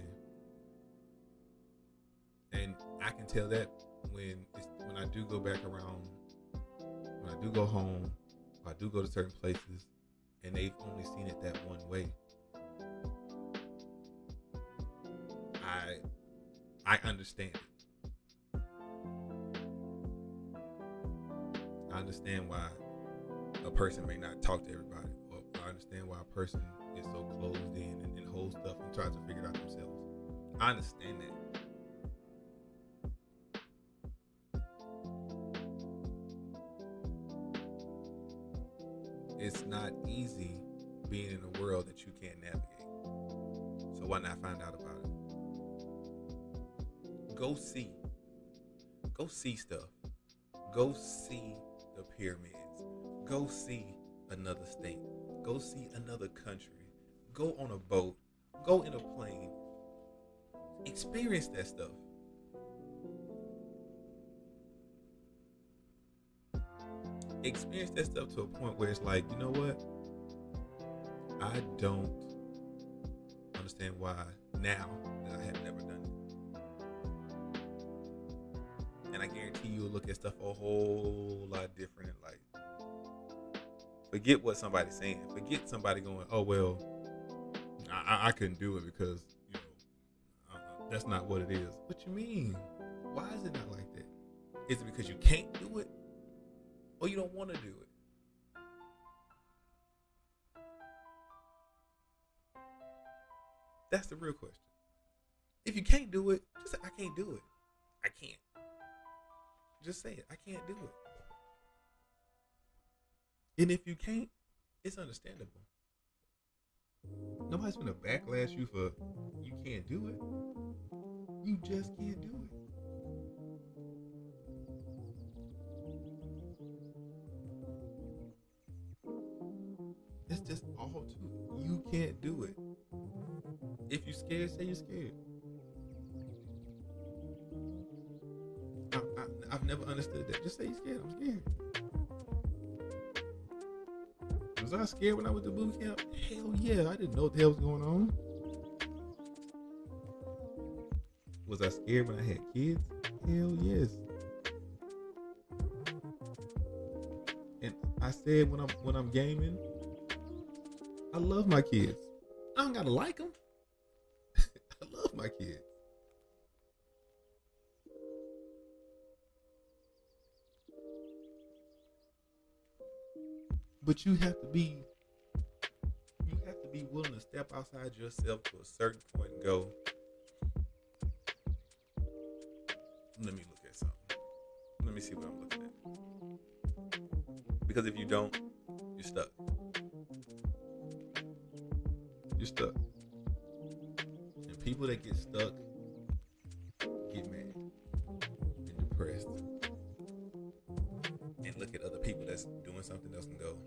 And I can tell that when I do go back around, when I do go home, I do go to certain places, and they've only seen it that one way. I understand it. I understand why a person may not talk to everybody, or I understand why a person is so closed in and holds stuff and tries to figure it out themselves. I understand that. It's not easy being in a world that you can't navigate. So why not find out about it? Go see stuff. Go see the pyramids. Go see another state. Go see another country. Go on a boat. Go in a plane. Experience that stuff. Experience that stuff to a point where it's like, you know what? I don't understand why now that I have never done it. And I guarantee you'll look at stuff a whole lot different and like, forget what somebody's saying. Forget somebody going, oh, well, I couldn't do it because, that's not what it is. What you mean? Why is it not like that? Is it because you can't do it? Or you don't want to do it? That's the real question. If you can't do it, just say, I can't do it. I can't. Just say it. I can't do it. And if you can't, it's understandable. Nobody's gonna backlash you for you can't do it. You just can't do it. It's just all to it. You can't do it. If you're scared, say you're scared. I've never understood that. Just say you're scared. I'm scared. Was I scared when I went to boot camp? Hell yeah. I didn't know what the hell was going on. Was I scared when I had kids? Hell yes. And I said when I'm gaming, I love my kids. I don't gotta like them. I love my kids. But you have to be willing to step outside yourself to a certain point and go, let me look at something. Let me see what I'm looking at. Because if you don't, you're stuck. You're stuck. And people that get stuck get mad and depressed. And look at other people that's doing something else and go,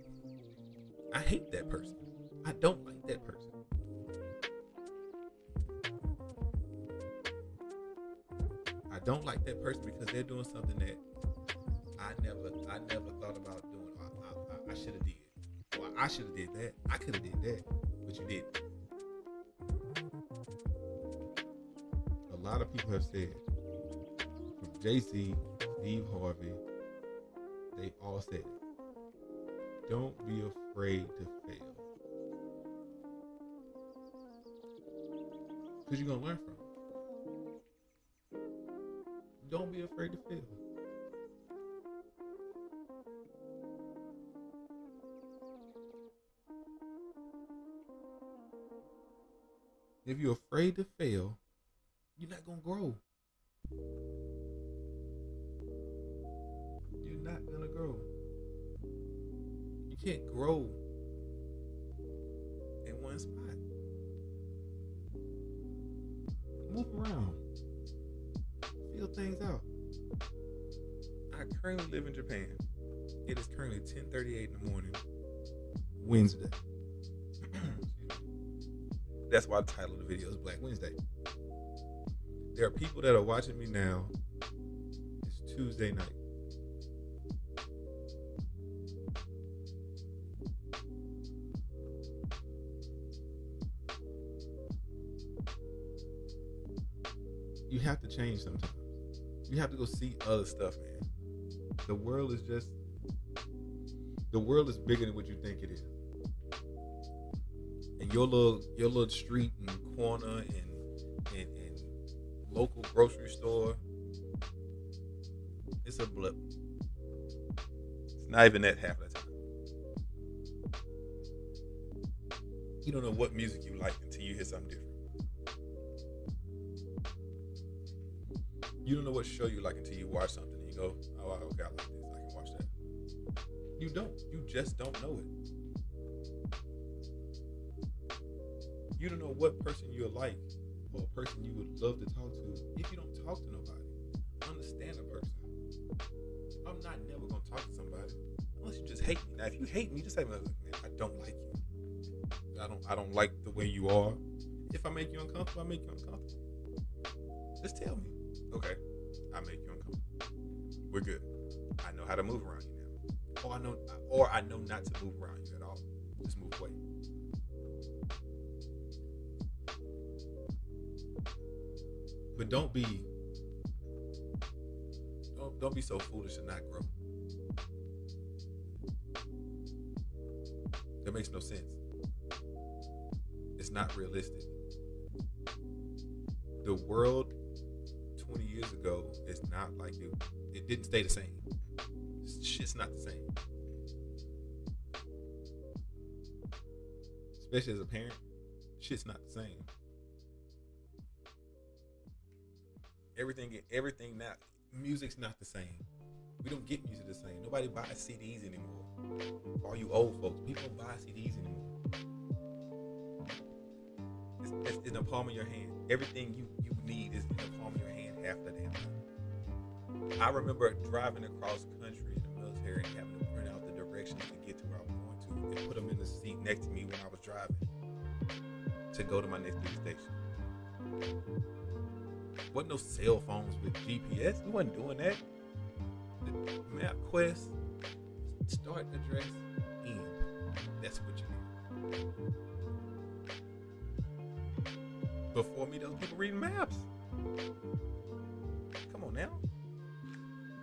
I hate that person. I don't like that person. I don't like that person because they're doing something that I never thought about doing. I should have did. Well, I should have did that. I could have did that, but you didn't. A lot of people have said, from Jay-Z, Steve Harvey, they've all said it. Don't be afraid to fail. Because you're going to learn from it. Don't be afraid to fail. If you're afraid to fail, you're not going to grow. You're not going to grow. You can't grow in one spot. Move around. Feel things out. I currently live in Japan. It is currently 10:38 in the morning, Wednesday. That's why the title of the video is Black Wednesday. There are people that are watching me now. It's Tuesday night. You have to change sometimes. You have to go see other stuff, man. The world is bigger than what you think it is. And your little street and corner and local grocery store, it's a blip. It's not even that half of the time. You don't know what music you like until you hear something different. You don't know what show you like until you watch something and you go, oh, okay, I like this. I can watch that. You don't. You just don't know it. You don't know what person you're like or a person you would love to talk to if you don't talk to nobody. Understand a person. I'm not never going to talk to somebody unless you just hate me. Now, if you hate me, just say, man, I don't like you. I don't like the way you are. If I make you uncomfortable, I make you uncomfortable. Just tell me. Okay, I make you uncomfortable. We're good. I know how to move around you now. Or I know not to move around you at all. Just move away. But don't be so foolish to not grow. That makes no sense. It's not realistic. The world 20 years ago is not like it didn't stay the same. Shit's not the same. Especially as a parent, shit's not the same. Everything now, music's not the same. We don't get music the same. Nobody buys CDs anymore. All you old folks, people don't buy CDs anymore. It's in the palm of your hand. Everything you need is in the palm of your hand half the damn time. I remember driving across country in the military and having to print out the directions to get to where I was going to and put them in the seat next to me when I was driving to go to my next duty station. Wasn't no cell phones with GPS. We wasn't doing that. The MapQuest, start address, end. That's what you need. Before me, those people reading maps. Come on now.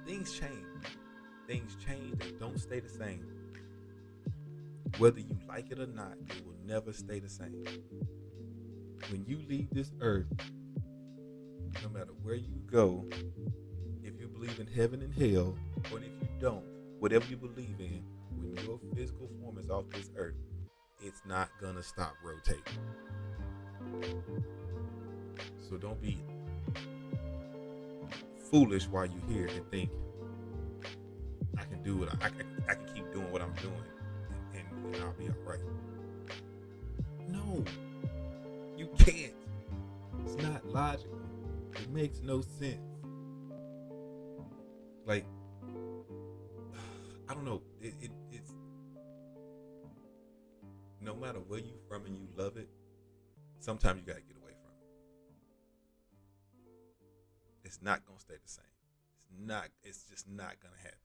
Things change. Things change. They don't stay the same. Whether you like it or not, it will never stay the same. When you leave this earth, no matter where you go, if you believe in heaven and hell, or if you don't, whatever you believe in, when your physical form is off this earth, it's not gonna stop rotating. So don't be foolish while you're here and think, I can do it. I can keep doing what I'm doing and I'll be all right. No, you can't. It's not logical. It makes no sense. Like, I don't know. It's no matter where you from and you love it, sometimes you gotta get away from it. It's not gonna stay the same. It's just not gonna happen.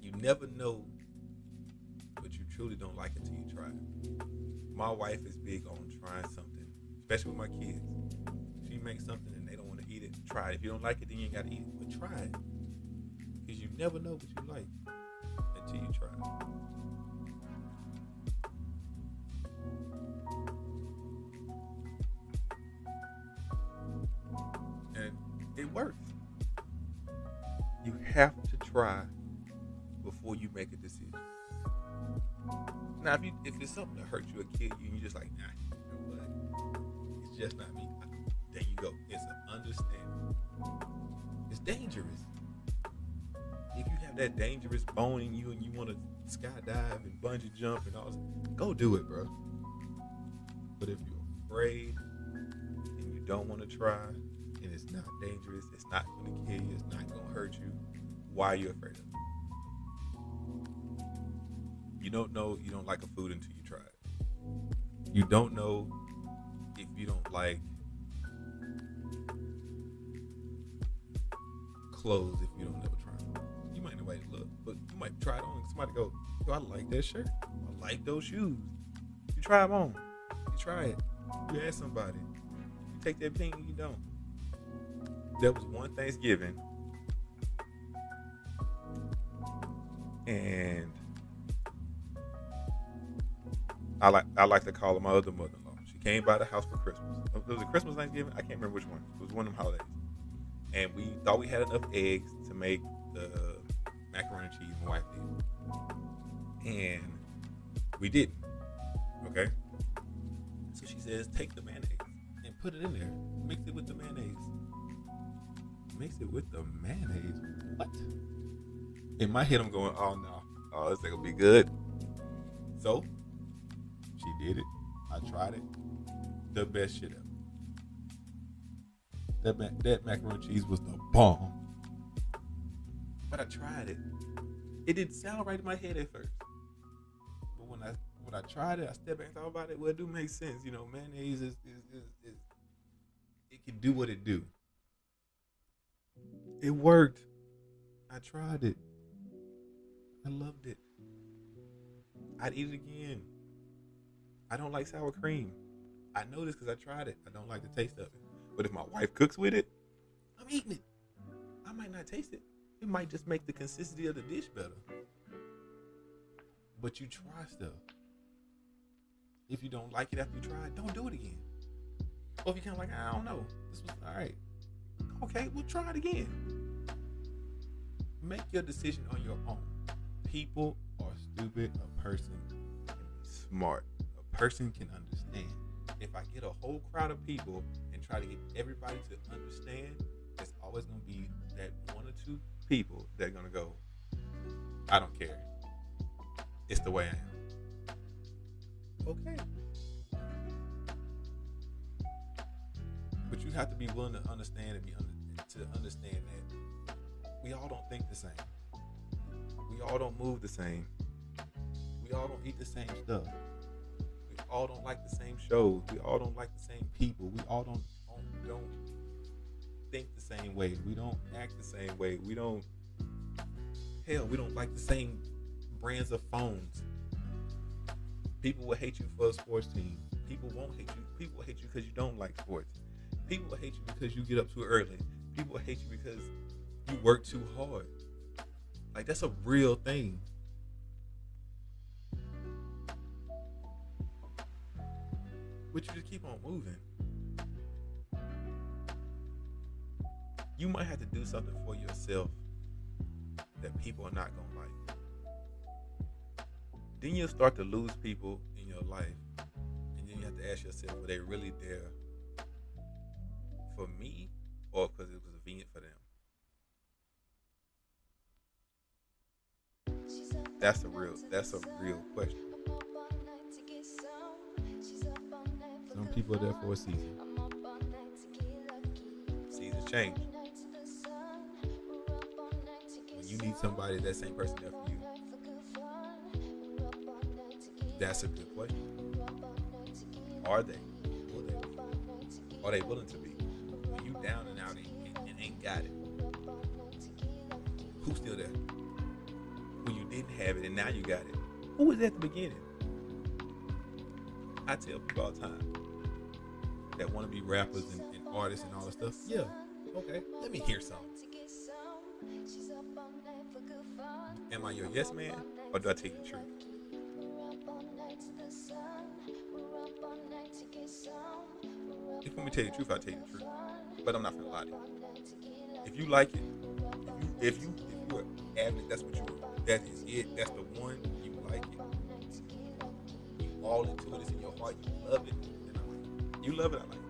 You never know what you truly don't like until you try it. My wife is big on trying something, especially with my kids. She makes something and they don't want to eat it, try it. If you don't like it, then you ain't got to eat it, but try it. Because you never know what you like until you try it. And it works. You have to try before you make a decision. Now, if it's something that hurts you or kills you, and you're just like, nah, you know what? It's just not me. There you go. It's an understanding. It's dangerous. If you have that dangerous bone in you and you want to skydive and bungee jump and all this, go do it, bro. But if you're afraid and you don't want to try, and it's not dangerous, it's not going to kill you, it's not going to hurt you, why are you afraid of it? You don't know you don't like a food until you try it. You don't know if you don't like clothes if you don't never try them. You might know why to look, but you might try it on and somebody go, yo, I like that shirt. I like those shoes. You try them on. You try it. You ask somebody. You take their opinion, you don't. There was one Thanksgiving, and I like to call her my other mother-in-law. She came by the house for Christmas. It was a Christmas, Thanksgiving. I can't remember which one. It was one of them holidays. And we thought we had enough eggs to make the macaroni and cheese my wife did. And we didn't. Okay? So she says, take the mayonnaise and put it in there. Mix it with the mayonnaise. Mix it with the mayonnaise? What? In my head, I'm going, oh no. Oh, this ain't gonna be good. So, she did it. I tried it. The best shit ever. That macaroni and cheese was the bomb. But I tried it. It didn't sound right in my head at first. But when I tried it, I stepped back and thought about it. Well, it do make sense. You know, mayonnaise is it can do what it do. It worked. I tried it. I loved it. I'd eat it again. I don't like sour cream. I know this because I tried it. I don't like the taste of it. But if my wife cooks with it, I'm eating it. I might not taste it. It might just make the consistency of the dish better. But you try stuff. If you don't like it after you try it, don't do it again. Or if you're kind of like, I don't know, this was all right. Okay, we'll try it again. Make your decision on your own. People are stupid. A person can be smart. A person can understand. If I get a whole crowd of people and try to get everybody to understand, there's always going to be that one or two people that are going to go, I don't care. It's the way I am. Okay. But you have to be willing to understand to understand that we all don't think the same. We all don't move the same. We all don't eat the same stuff. We all don't like the same shows. We all don't like the same people. We all don't think the same way. We don't act the same way. We don't like the same brands of phones. People will hate you for a sports team. People won't hate you. People will hate you because you don't like sports. People will hate you because you get up too early. People will hate you because you work too hard. Like, that's a real thing. But you just keep on moving. You might have to do something for yourself that people are not going to like. Then you'll start to lose people in your life. And then you have to ask yourself, were they really there for me or because it was convenient for them? That's a real question. Some people are there for a season. Seasons change. When you need somebody, that same person there for you. That's a good question. Are they? Are they willing to be? When you down and out and ain't got it, who's still there? When you didn't have it and now you got it, who was at the beginning? I tell people all the time that want to be rappers and artists and all that stuff. Yeah, okay, let me hear something. Am I your yes man or do I tell you the truth? If you want me to tell you the truth, I'll tell you the truth. But I'm not gonna lie to you. If you like it, if you are avid, that's what you are. That is it. That's the one. You like it. You all into it. It's in your heart. You love it. And I like it. You love it. I like it.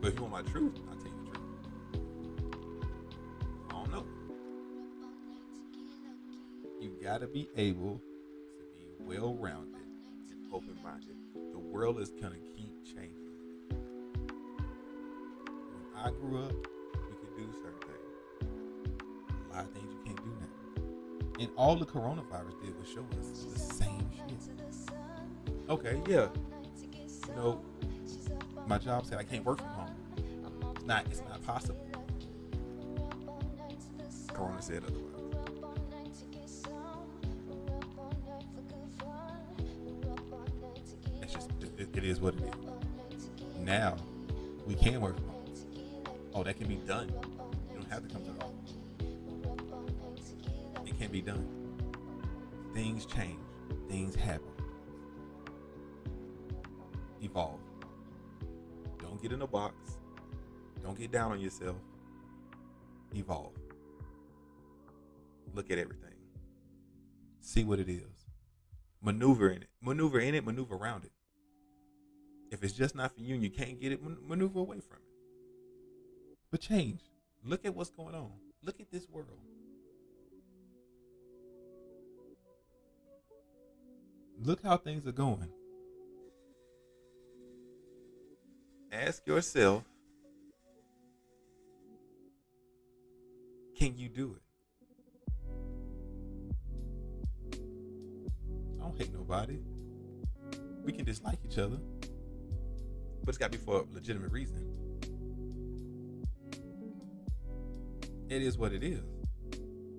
But if you want my truth, I'll tell you the truth. I don't know. You gotta be able to be well-rounded and open-minded. The world is gonna keep changing. When I grew up, we could do certain things. A lot of things you can't do now. And all the coronavirus did was show us the same shit. Okay, yeah. You know, my job said I can't work from home. It's not possible. Corona said otherwise. it is what it is. Now we can work from home. Oh, that can be done. You don't have to come to the office. It can be done. Things change. Things happen. Evolve. Don't get in a box. Don't get down on yourself. Evolve. Look at everything. See what it is. Maneuver in it. Maneuver in it. Maneuver around it. If it's just not for you and you can't get it, maneuver away from it. But change. Look at what's going on. Look at this world. Look how things are going. Ask yourself, can you do it? I don't hate nobody. We can dislike each other. But it's got to be for a legitimate reason. It is what it is.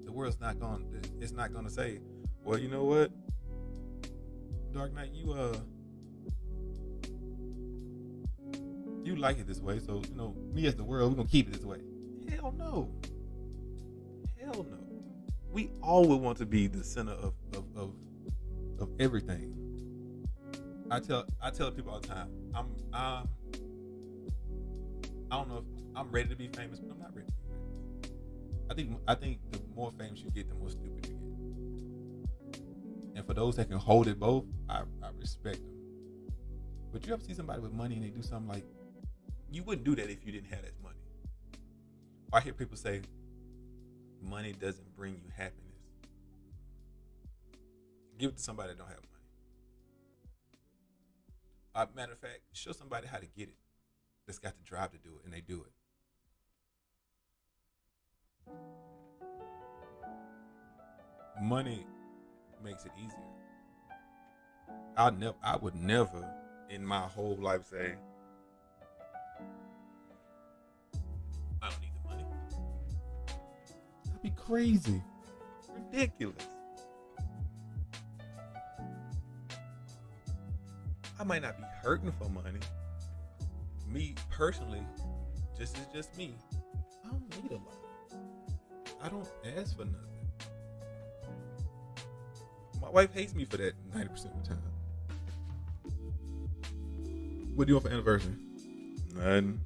The world's not going. It's not going to say, well, you know what, Dark Knight, you like it this way, so me as the world, we're gonna keep it this way. Hell no. Hell no. We all would want to be the center of everything. I tell people all the time, I don't know if I'm ready to be famous, but I'm not ready to be famous. I think the more famous you get, the more stupid you get. And for those that can hold it both, I respect them. But you ever see somebody with money and they do something like, you wouldn't do that if you didn't have that money. Or I hear people say, money doesn't bring you happiness. Give it to somebody that don't have money. Matter of fact, show somebody how to get it. That's got the drive to do it, and they do it. Money makes it easier. I would never in my whole life say, I don't need the money. That'd be crazy. Ridiculous. I might not be hurting for money. Me personally, just me. I don't need a lot. I don't ask for nothing. My wife hates me for that 90% of the time. What do you want for anniversary? Nothing.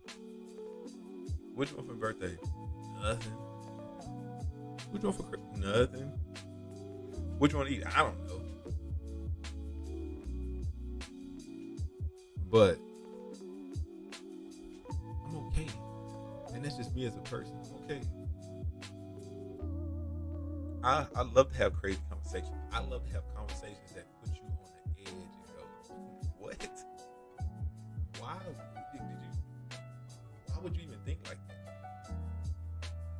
What do you want for birthday? Nothing. What do you want for Christmas? Nothing. What do you want to eat? I don't know. But I'm okay. And that's just me as a person. I'm okay. I love to have crazy conversations. I love to have conversations that put you on the edge and go, what? Why would you even think like that?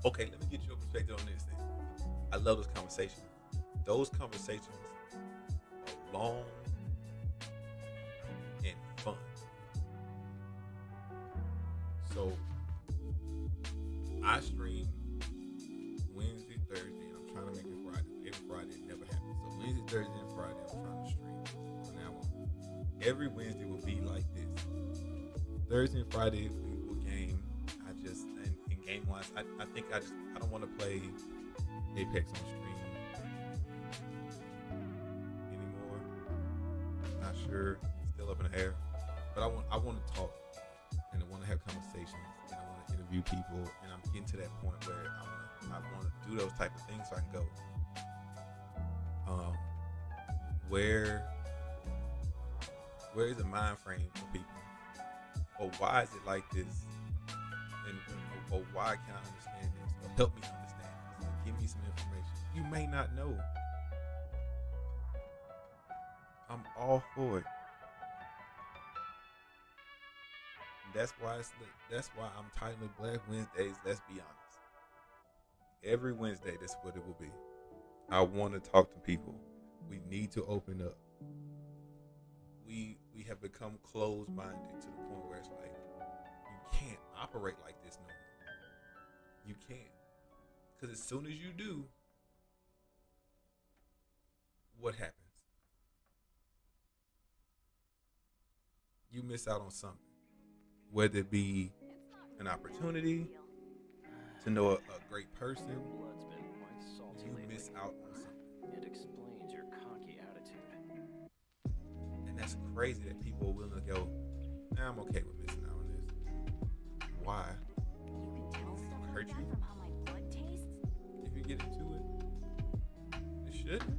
Okay, let me get your perspective on this then. I love those conversations. Those conversations are long and fun. So I stream Wednesday, Thursday, and I'm trying to make it Friday. Every Friday it never happens. So Wednesday, Thursday, and Friday I'm trying to stream from now on. Every Wednesday will be like this. Thursday and Friday we will game. And game wise, I think I don't want to play Apex on stream anymore. Not sure. Still up in the air. But I want to talk and I want to have conversations and I want to interview people and I'm getting to that point where I want to do those type of things so I can go. Where is the mind frame for people? Or why is it like this? Or why can't I understand this? Or help me understand this? Or give me some information. You may not know. I'm all for it. That's why I'm titling it Black Wednesdays. Let's be honest. Every Wednesday, that's what it will be. I want to talk to people. We need to open up. We have become closed-minded to the point where it's like you can't operate like this no more. You can't, because as soon as you do, what happens? miss out on something, whether it be an opportunity to know a great person, you miss out on something. It explains your cocky attitude. And that's crazy that people are willing to go, nah, I'm okay with missing out on this. Why? You can tell stuff Hurt like that you? from how my blood tastes? If you get into it, it shouldn't.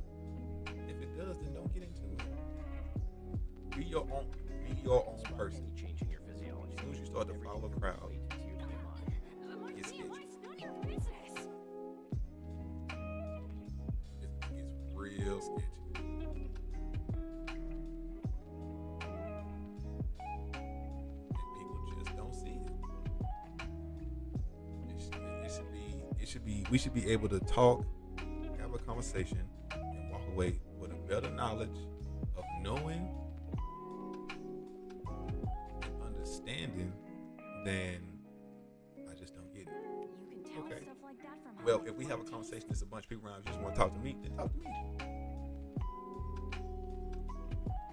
If it does, then don't get into it. Be your own person. Changing your physiology. As soon as you start to follow the crowd, My it's sketchy. feelings, not your business. It's real sketchy. And people just don't see it. We should be able to talk, have a conversation, and walk away with a better knowledge of knowing and understanding than I just don't get it. You can tell Okay. stuff like that from how Well, my if we have a blood conversation, tastes? there's a bunch of people around who just want to talk to me, then talk to me.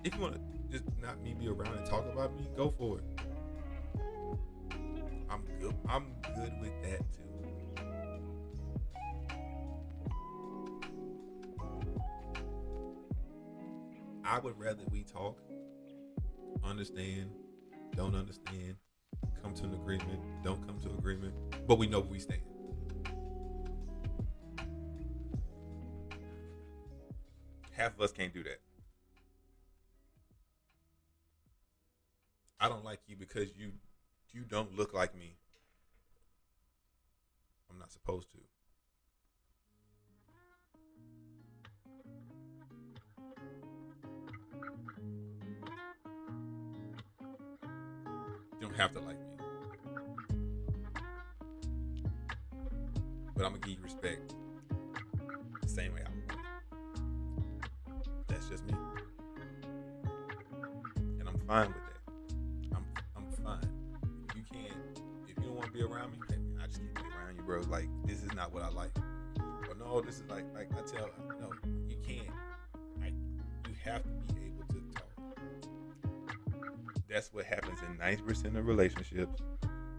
If you want to just not me be around and talk about me, go for it. I'm good with that too. I would rather we talk, understand, don't understand, come to an agreement, don't come to agreement, but we know where we stand. Half of us can't do that. I don't like you because you don't look like me. I'm not supposed to. You don't have to like me. But I'm gonna give you respect the same way I would. That's just me. And I'm fine with that. I'm fine. If you don't want to be around me, hey, man, I just can't be around you, bro. Like, this is not what I like. Or no, this is like I tell, no, you can't. Like, you have to be able to talk. That's what happens in 90% of relationships.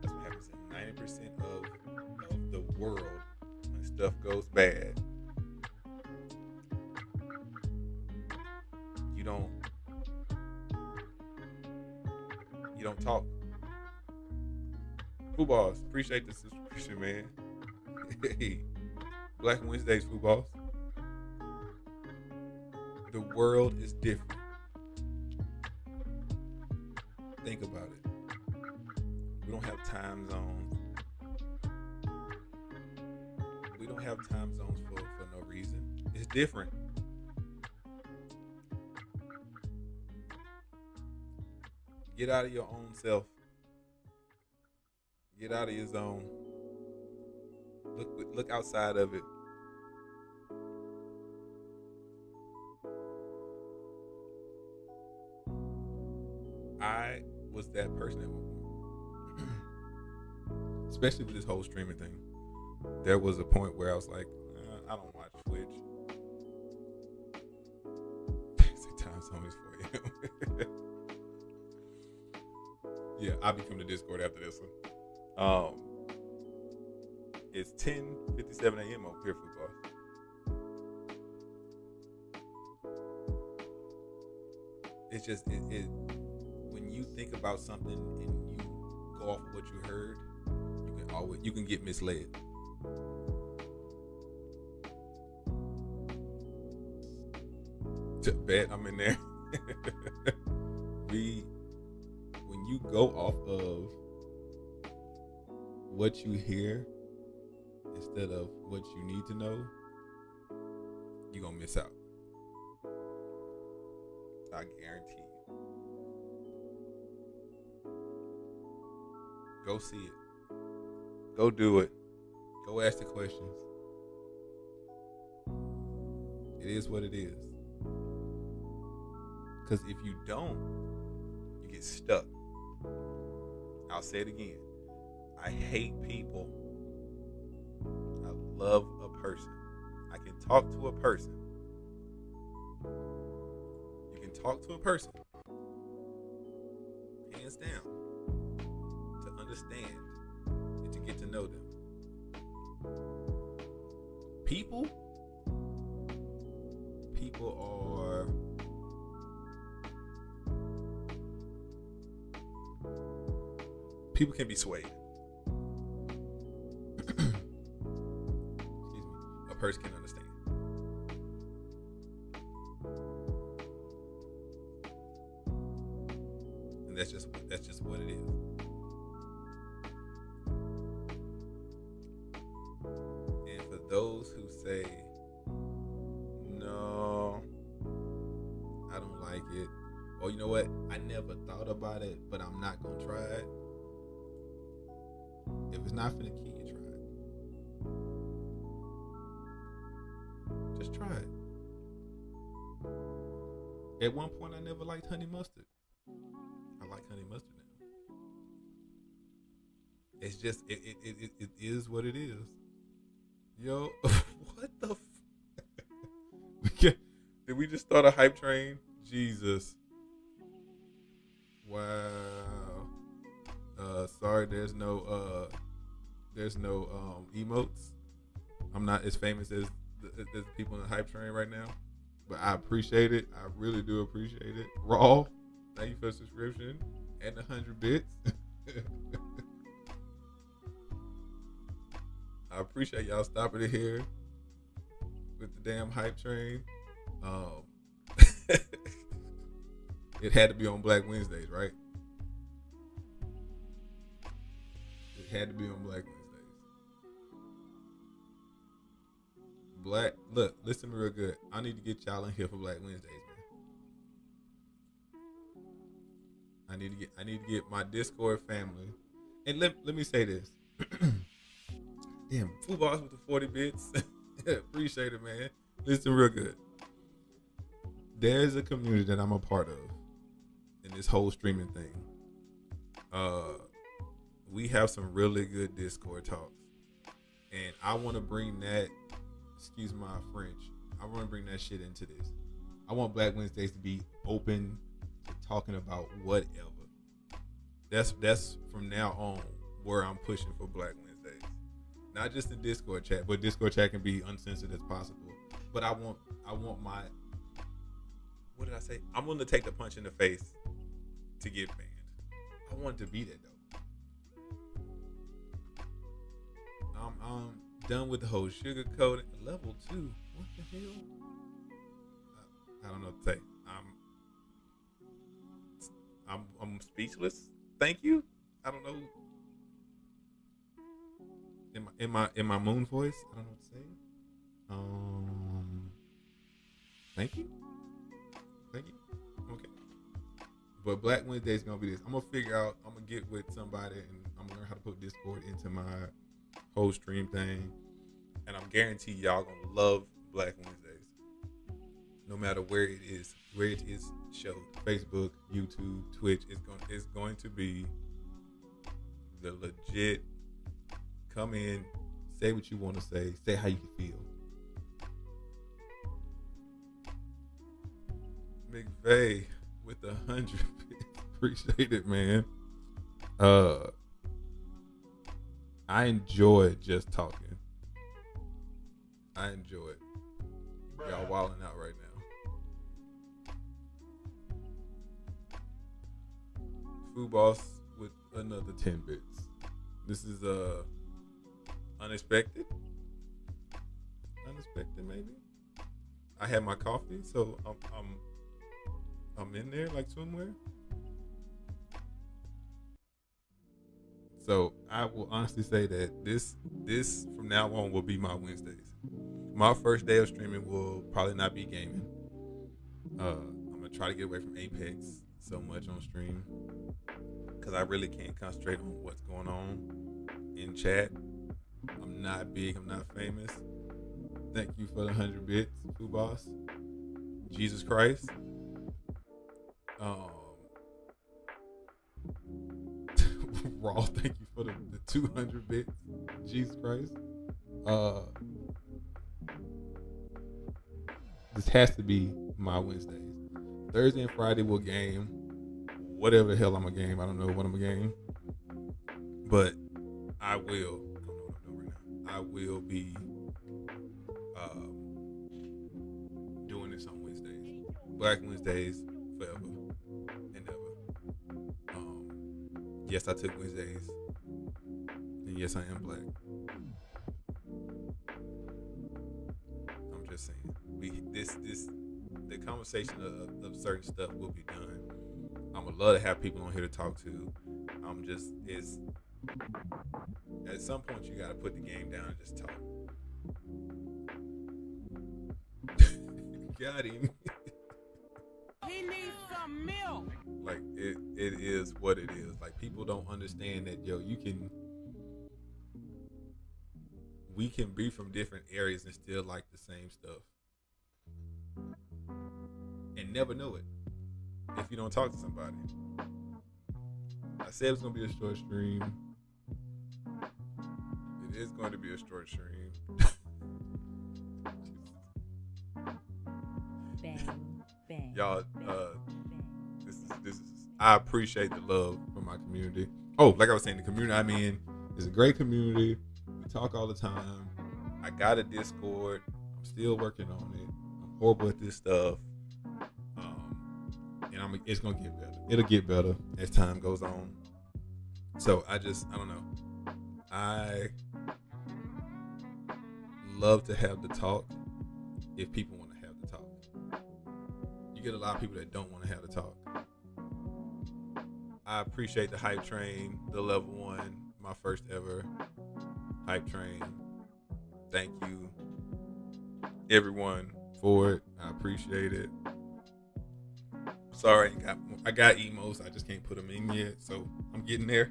That's what happens in 90% of the world when stuff goes bad. You don't talk. Footballs, appreciate the subscription, man. Hey, Black Wednesdays, footballs. The world is different. Think about it. We don't have time zones. We don't have time zones for no reason. It's different. Get out of your own self. Get out of your zone. Look outside of it. I was that person at one point. Especially with this whole streaming thing. There was a point where I was like, I don't watch Twitch. Time zone is 4 a.m. Yeah, I'll be coming to Discord after this one. It's 10:57 a.m. over here, football. It's just when you think about something and you go off of what you heard, you can get misled. Bet I'm in there. When you go off of what you hear instead of what you need to know, you're gonna miss out. I guarantee you. Go see it. Go do it. Go ask the questions. It is what it is. Because if you don't, you get stuck. I'll say it again. I hate people. I love a person. I can talk to a person. You can talk to a person hands down, to understand and to get to know them. People are people can be swayed. Excuse me. A person can understand. And that's just what it is. And for those who say, no, I don't like it, or you know what, I never thought about it, but I'm not gonna try it. If it's not finna kill you, try it. Just try it. At one point, I never liked honey mustard. I like honey mustard now. It's just it is what it is. Yo, what the? Did we just start a hype train? Jesus. Wow. Sorry, there's no emotes. I'm not as famous as the people in the hype train right now, but I appreciate it. I really do appreciate it. Raw, thank you for the subscription and the 100 bits. I appreciate y'all stopping it here with the damn hype train. It had to be on Black Wednesdays, right? It had to be on Black Wednesdays. Look, listen to me real good. I need to get y'all in here for Black Wednesdays, man. I need to get my Discord family. And let me say this. Damn, footballs with the 40 bits. Appreciate it, man. Listen real good. There's a community that I'm a part of in this whole streaming thing. We have some really good Discord talks. And I want to bring that, excuse my French, I want to bring that shit into this. I want Black Wednesdays to be open to talking about whatever. That's from now on where I'm pushing for Black Wednesdays. Not just in Discord chat, but Discord chat can be uncensored as possible. But I want my, what did I say? I'm willing to take the punch in the face to get banned. I want it to be that though. I'm done with the whole sugarcoating. Level 2. What the hell? I don't know what to say. I'm speechless. Thank you. I don't know. In my moon voice, I don't know what to say. Thank you. Okay. But Black Wednesday is gonna be this. I'm gonna get with somebody and I'm gonna learn how to put Discord into my whole stream thing. And I'm guaranteed y'all gonna love Black Wednesdays. No matter where it is showed. Facebook, YouTube, Twitch, it's going to be the legit come in, say what you want to say how you feel. McVeigh with 100 bits. Appreciate it, man. I enjoy just talking. I enjoy it. Y'all wilding out right now. Food Boss with another 10 bits. This is unexpected. Unexpected, maybe. I had my coffee, so I'm in there like swimwear. So I will honestly say that this from now on will be my Wednesdays. My first day of streaming will probably not be gaming. I'm gonna try to get away from Apex so much on stream because I really can't concentrate on what's going on in chat. I'm not big. I'm not famous. Thank you for the 100 bits, Foo Boss. Jesus Christ. Raw, thank you for the 200 bits. Jesus Christ. This has to be my Wednesdays. Thursday and Friday will game whatever the hell I'm a game. I don't know what I'm a game, but I will. I don't know what I'm doing right now. I will be doing this on Wednesdays. Black Wednesdays forever and ever. Yes, I took Wednesdays, and yes, I am black. I'm just saying, the conversation of certain stuff will be done. I would love to have people on here to talk to. It's at some point you got to put the game down and just talk. Got him. He needs some milk. Like it is what it is. Like people don't understand that, yo, we can be from different areas and still like the same stuff and never know it if you don't talk to somebody. I said it's gonna be a short stream. It is going to be a short stream. Bang. Y'all, this is. I appreciate the love from my community. Oh, like I was saying, the community I'm in is a great community. We talk all the time. I got a Discord. I'm still working on it. I'm horrible at this stuff. And it's gonna get better. It'll get better as time goes on. So I don't know. I love to have the talk if people want to have the talk. You get a lot of people that don't want to have the talk. I appreciate the hype train, the level 1, my first ever hype train. Thank you, everyone, for it. I appreciate it. Sorry, I got emos. I just can't put them in yet, so I'm getting there.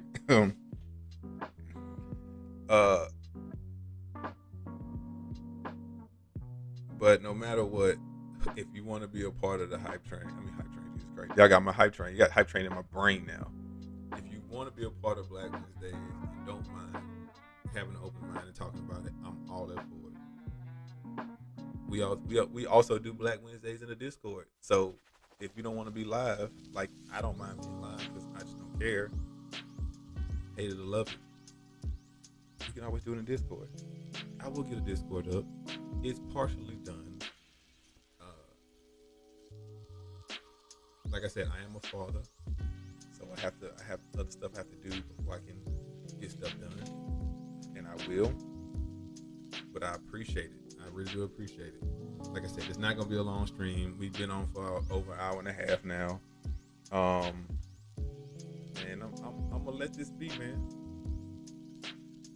But no matter what, if you want to be a part of the hype train, hype train is great. Y'all got my hype train. You got hype train in my brain now. If you want to be a part of Black Wednesdays and don't mind having an open mind and talking about it, I'm all there for it. We also do Black Wednesdays in the Discord. So if you don't want to be live, like I don't mind being live because I just don't care. Hate it or love it. You can always do it in Discord. I will get a Discord up. It's partially done. Like I said, I am a father, so I have other stuff I have to do before I can get stuff done, and I will. But I appreciate it. I really do appreciate it. Like I said, it's not gonna be a long stream. We've been on for over an hour and a half now, and I'm gonna let this be, man.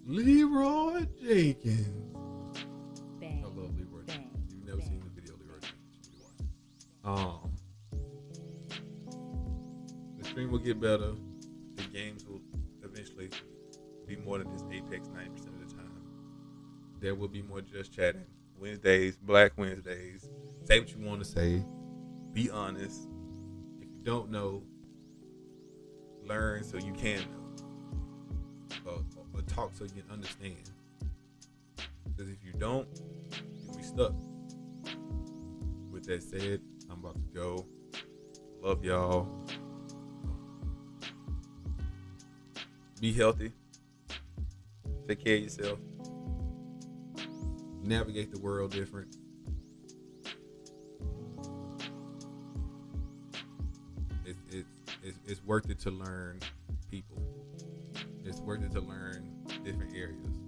Leroy Jenkins. Bang. I love Leroy Jenkins. You've never seen the video, Leroy Jenkins. The stream will get better. The games will eventually be more than just Apex 90% of the time. There will be more just chatting. Wednesdays, Black Wednesdays. Say what you want to say. Be honest. If you don't know, learn so you can know. Or talk so you can understand. Because if you don't, you'll be stuck. With that said, I'm about to go. Love y'all. Be healthy. Take care of yourself. Navigate the world different. It's worth it to learn people. It's worth it to learn different areas.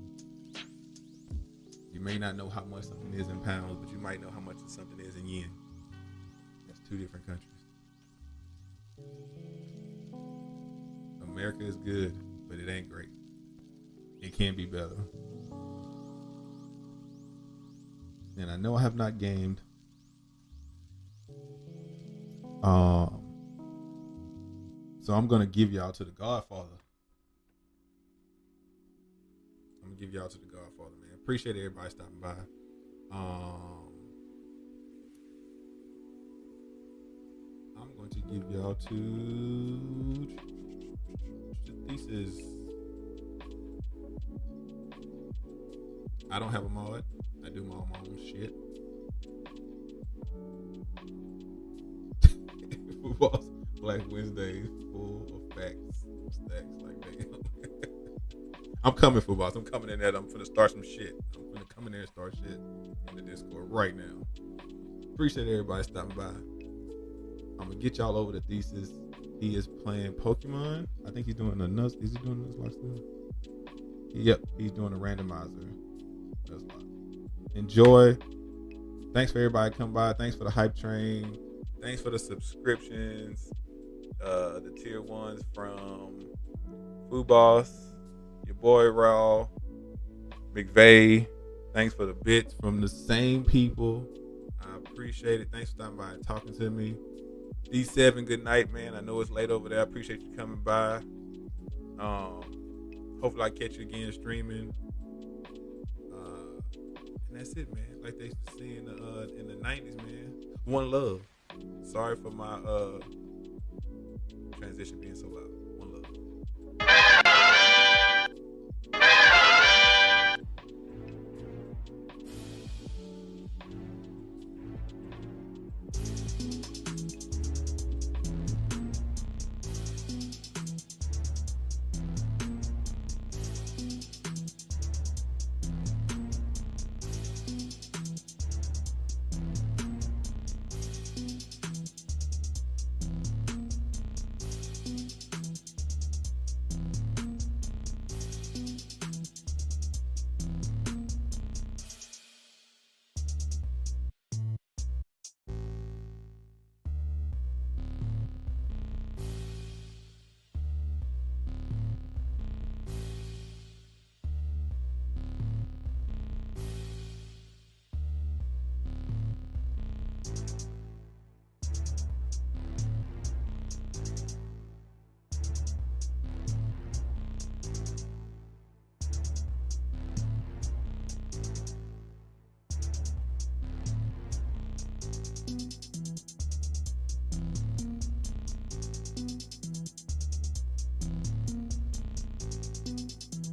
You may not know how much something is in pounds, but you might know how much something is in yen. That's 2 different countries. America is good, but it ain't great. It can be better. And I know I have not gamed. So I'm gonna give y'all to the Godfather. I'm gonna give y'all to the Godfather, man. Appreciate everybody stopping by. I'm going to give y'all to this is. I don't have a mod. I do my own shit. Black Wednesday full of facts, stacks like damn. I'm coming, football. I'm coming in there. I'm finna start some shit. I'm finna come in there and start shit in the Discord right now. Appreciate everybody stopping by. I'm gonna get y'all over the thesis. He is playing Pokemon. I think he's doing a Nuzlocke. Is he doing a Nuzlocke still? Yep, he's doing a randomizer. Nuzlocke. Enjoy. Thanks for everybody coming by. Thanks for the hype train. Thanks for the subscriptions. The tier ones from Food Boss, your boy Raw, McVeigh. Thanks for the bits from the same people. I appreciate it. Thanks for stopping by and talking to me. D7, good night, man. I know it's late over there. I appreciate you coming by. Hopefully I catch you again streaming. And that's it, man. Like they used to say in the 90s, man. One love. Sorry for my transition being so loud.